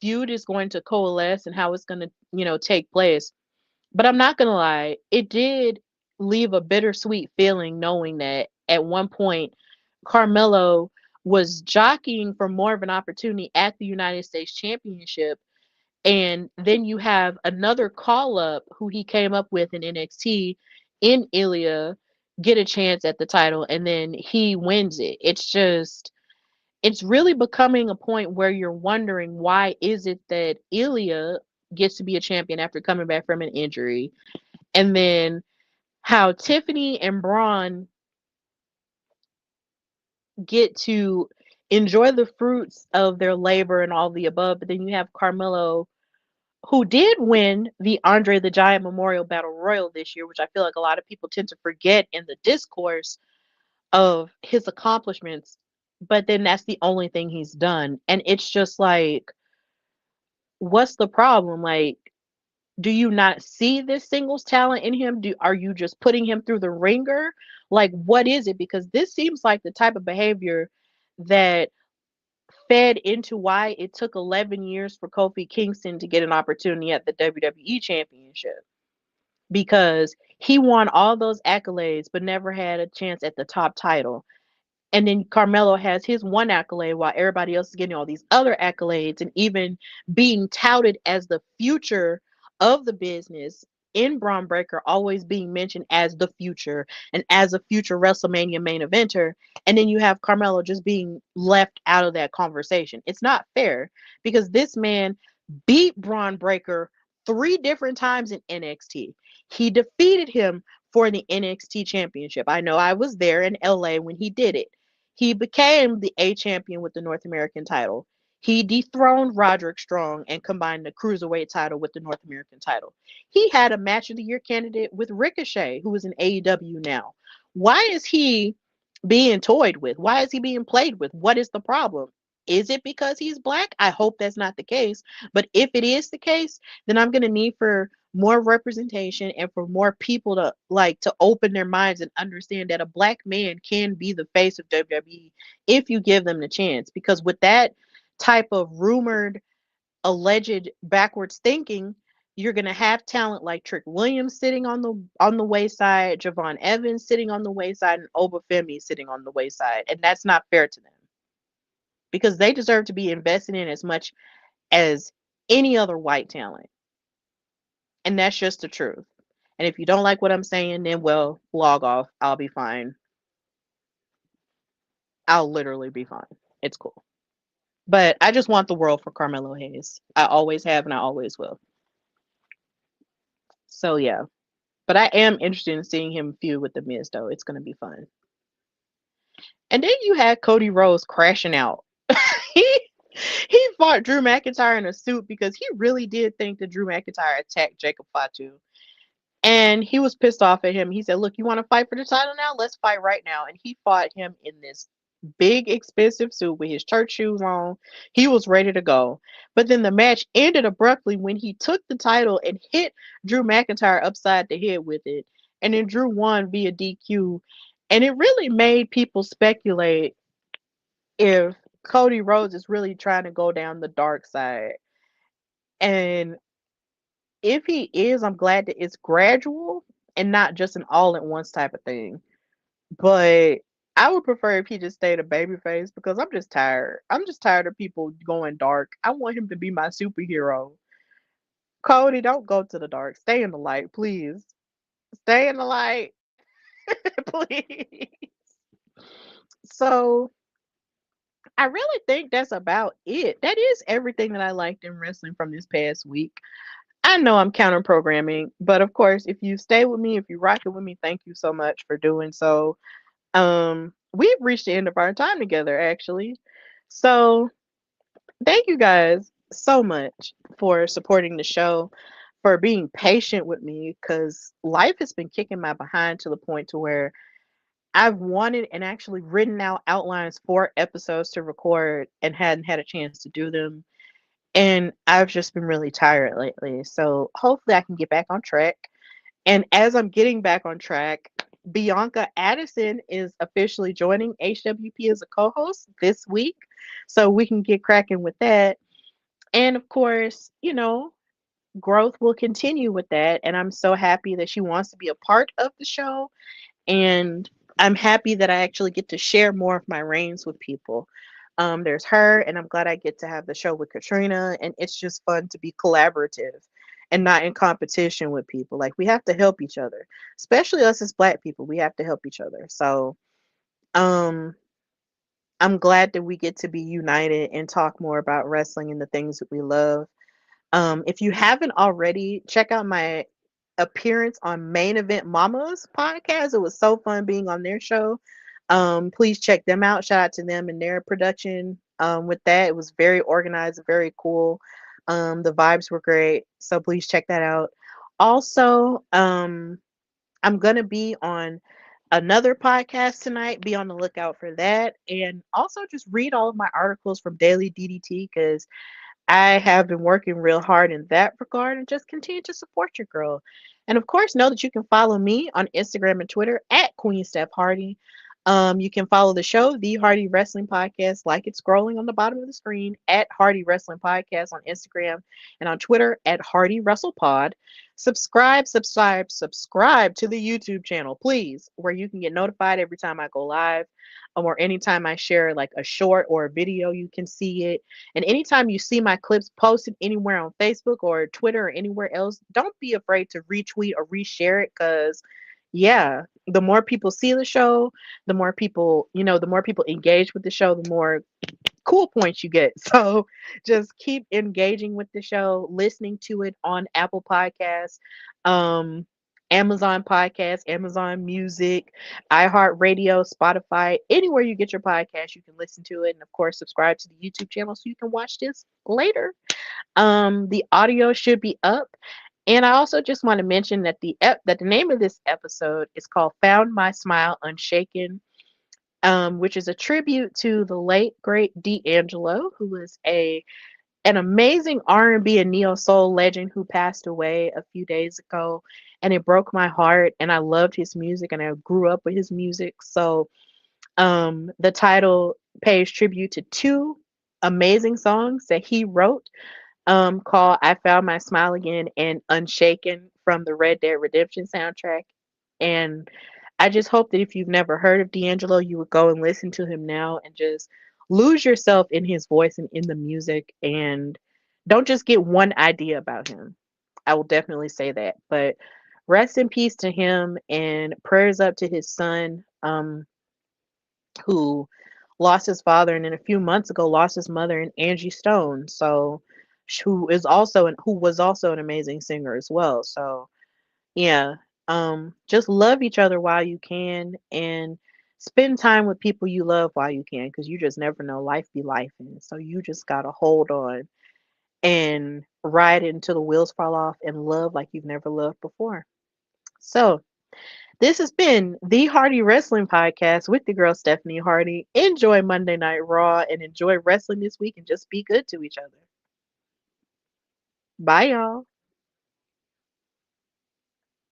feud is going to coalesce and how it's going to, take place. But I'm not gonna lie, it did leave a bittersweet feeling knowing that at one point Carmelo was jockeying for more of an opportunity at the United States Championship. And then you have another call up who he came up with in NXT in Ilya get a chance at the title and then he wins it. It's really becoming a point where you're wondering why is it that Ilya gets to be a champion after coming back from an injury, and then how Tiffany and Braun get to enjoy the fruits of their labor and all the above, but then you have Carmelo who did win the Andre the Giant Memorial Battle Royal this year, which I feel like a lot of people tend to forget in the discourse of his accomplishments, but then that's the only thing he's done. And it's just like, what's the problem? Like, do you not see this singles talent in him? Are you just putting him through the ringer? Like, what is it? Because this seems like the type of behavior that fed into why it took 11 years for Kofi Kingston to get an opportunity at the WWE Championship. Because he won all those accolades, but never had a chance at the top title. And then Carmelo has his one accolade while everybody else is getting all these other accolades and even being touted as the future of the business in Braun Breaker, always being mentioned as the future and as a future WrestleMania main eventer. And then you have Carmelo just being left out of that conversation. It's not fair because this man beat Braun Breaker three different times in NXT. He defeated him for the NXT championship. I know I was there in LA when he did it. He became the A champion with the North American title. He dethroned Roderick Strong and combined the cruiserweight title with the North American title. He had a match of the year candidate with Ricochet, who is in AEW now. Why is he being toyed with? Why is he being played with? What is the problem? Is it because he's black? I hope that's not the case. But if it is the case, then I'm going to need for more representation and for more people to to open their minds and understand that a black man can be the face of WWE if you give them the chance. Because with that type of rumored, alleged backwards thinking, you're gonna have talent like Trick Williams sitting on the wayside, Javon Evans sitting on the wayside, and Obafemi sitting on the wayside, and that's not fair to them because they deserve to be invested in as much as any other white talent, and that's just the truth. And if you don't like what I'm saying, then well, log off. I'll be fine. I'll literally be fine. It's cool. But I just want the world for Carmelo Hayes. I always have and I always will. So yeah. But I am interested in seeing him feud with the Miz though. It's gonna be fun. And then you had Cody Rhodes crashing out. he he fought Drew McIntyre in a suit because he really did think that Drew McIntyre attacked Jacob Fatu. And he was pissed off at him. He said, "Look, you want to fight for the title now? Let's fight right now." And he fought him in this big, expensive suit with his church shoes on. He was ready to go. But then the match ended abruptly when he took the title and hit Drew McIntyre upside the head with it. And then Drew won via DQ. And it really made people speculate if Cody Rhodes is really trying to go down the dark side. And if he is, I'm glad that it's gradual and not just an all at once type of thing. But I would prefer if he just stayed a babyface because I'm just tired. I'm just tired of people going dark. I want him to be my superhero. Cody, don't go to the dark. Stay in the light, please. Stay in the light, please. So I really think that's about it. That is everything that I liked in wrestling from this past week. I know I'm counter programming, but of course, if you stay with me, if you rock it with me, thank you so much for doing so. We've reached the end of our time together, actually. So thank you guys so much for supporting the show, for being patient with me, because life has been kicking my behind to the point to where I've wanted and actually written out outlines for episodes to record and hadn't had a chance to do them. And I've just been really tired lately. So hopefully I can get back on track. And as I'm getting back on track, Bianca Addison is officially joining HWP as a co host this week. So we can get cracking with that. And of course, growth will continue with that. And I'm so happy that she wants to be a part of the show. And I'm happy that I actually get to share more of my reigns with people. There's her, and I'm glad I get to have the show with Katrina, and it's just fun to be collaborative and not in competition with people. Like we have to help each other, especially us as Black people. We have to help each other. So, um, I'm glad that we get to be united and talk more about wrestling and the things that we love. If you haven't already, check out my appearance on Main Event Mama's podcast. It was so fun being on their show. Please check them out. Shout out to them and their production. With that, it was very organized, very cool. The vibes were great. So please check that out. Also, I'm gonna be on another podcast tonight. Be on the lookout for that. And also just read all of my articles from Daily DDT because I have been working real hard in that regard and just continue to support your girl. And of course, know that you can follow me on Instagram and Twitter at Queen Steph Hardy. You can follow the show, The Hardy Wrestling Podcast, like it's scrolling on the bottom of the screen at Hardy Wrestling Podcast on Instagram and on Twitter at Hardy Wrestle Pod. Subscribe to the YouTube channel, please, where you can get notified every time I go live, or anytime I share like a short or a video, you can see it. And anytime you see my clips posted anywhere on Facebook or Twitter or anywhere else, don't be afraid to retweet or reshare it because yeah, the more people see the show, the more people, the more people engage with the show, the more cool points you get. So just keep engaging with the show, listening to it on Apple Podcasts, um, Amazon Podcasts, Amazon Music, iHeartRadio, Spotify, anywhere you get your podcast, you can listen to it. And of course, subscribe to the YouTube channel so you can watch this later. The audio should be up. And I also just want to mention that that the name of this episode is called "Found My Smile Unshaken," which is a tribute to the late great D'Angelo, who was a an amazing R&B and Neo-Soul legend who passed away a few days ago, and it broke my heart. And I loved his music, and I grew up with his music. So the title pays tribute to two amazing songs that he wrote, called "I Found My Smile Again" and "Unshaken" from the Red Dead Redemption soundtrack. And I just hope that if you've never heard of D'Angelo, you would go and listen to him now and just lose yourself in his voice and in the music, and don't just get one idea about him. I will definitely say that. But rest in peace to him, and prayers up to his son, who lost his father, and then a few months ago lost his mother, and Angie Stone. So who was also an amazing singer as well. So yeah, just love each other while you can, and spend time with people you love while you can, because you just never know, life be life, and so you just gotta hold on and ride it until the wheels fall off and love like you've never loved before. So this has been the Hardy Wrestling Podcast with the girl Stephanie Hardy. Enjoy Monday Night Raw and enjoy wrestling this week, and just be good to each other. Bye, y'all.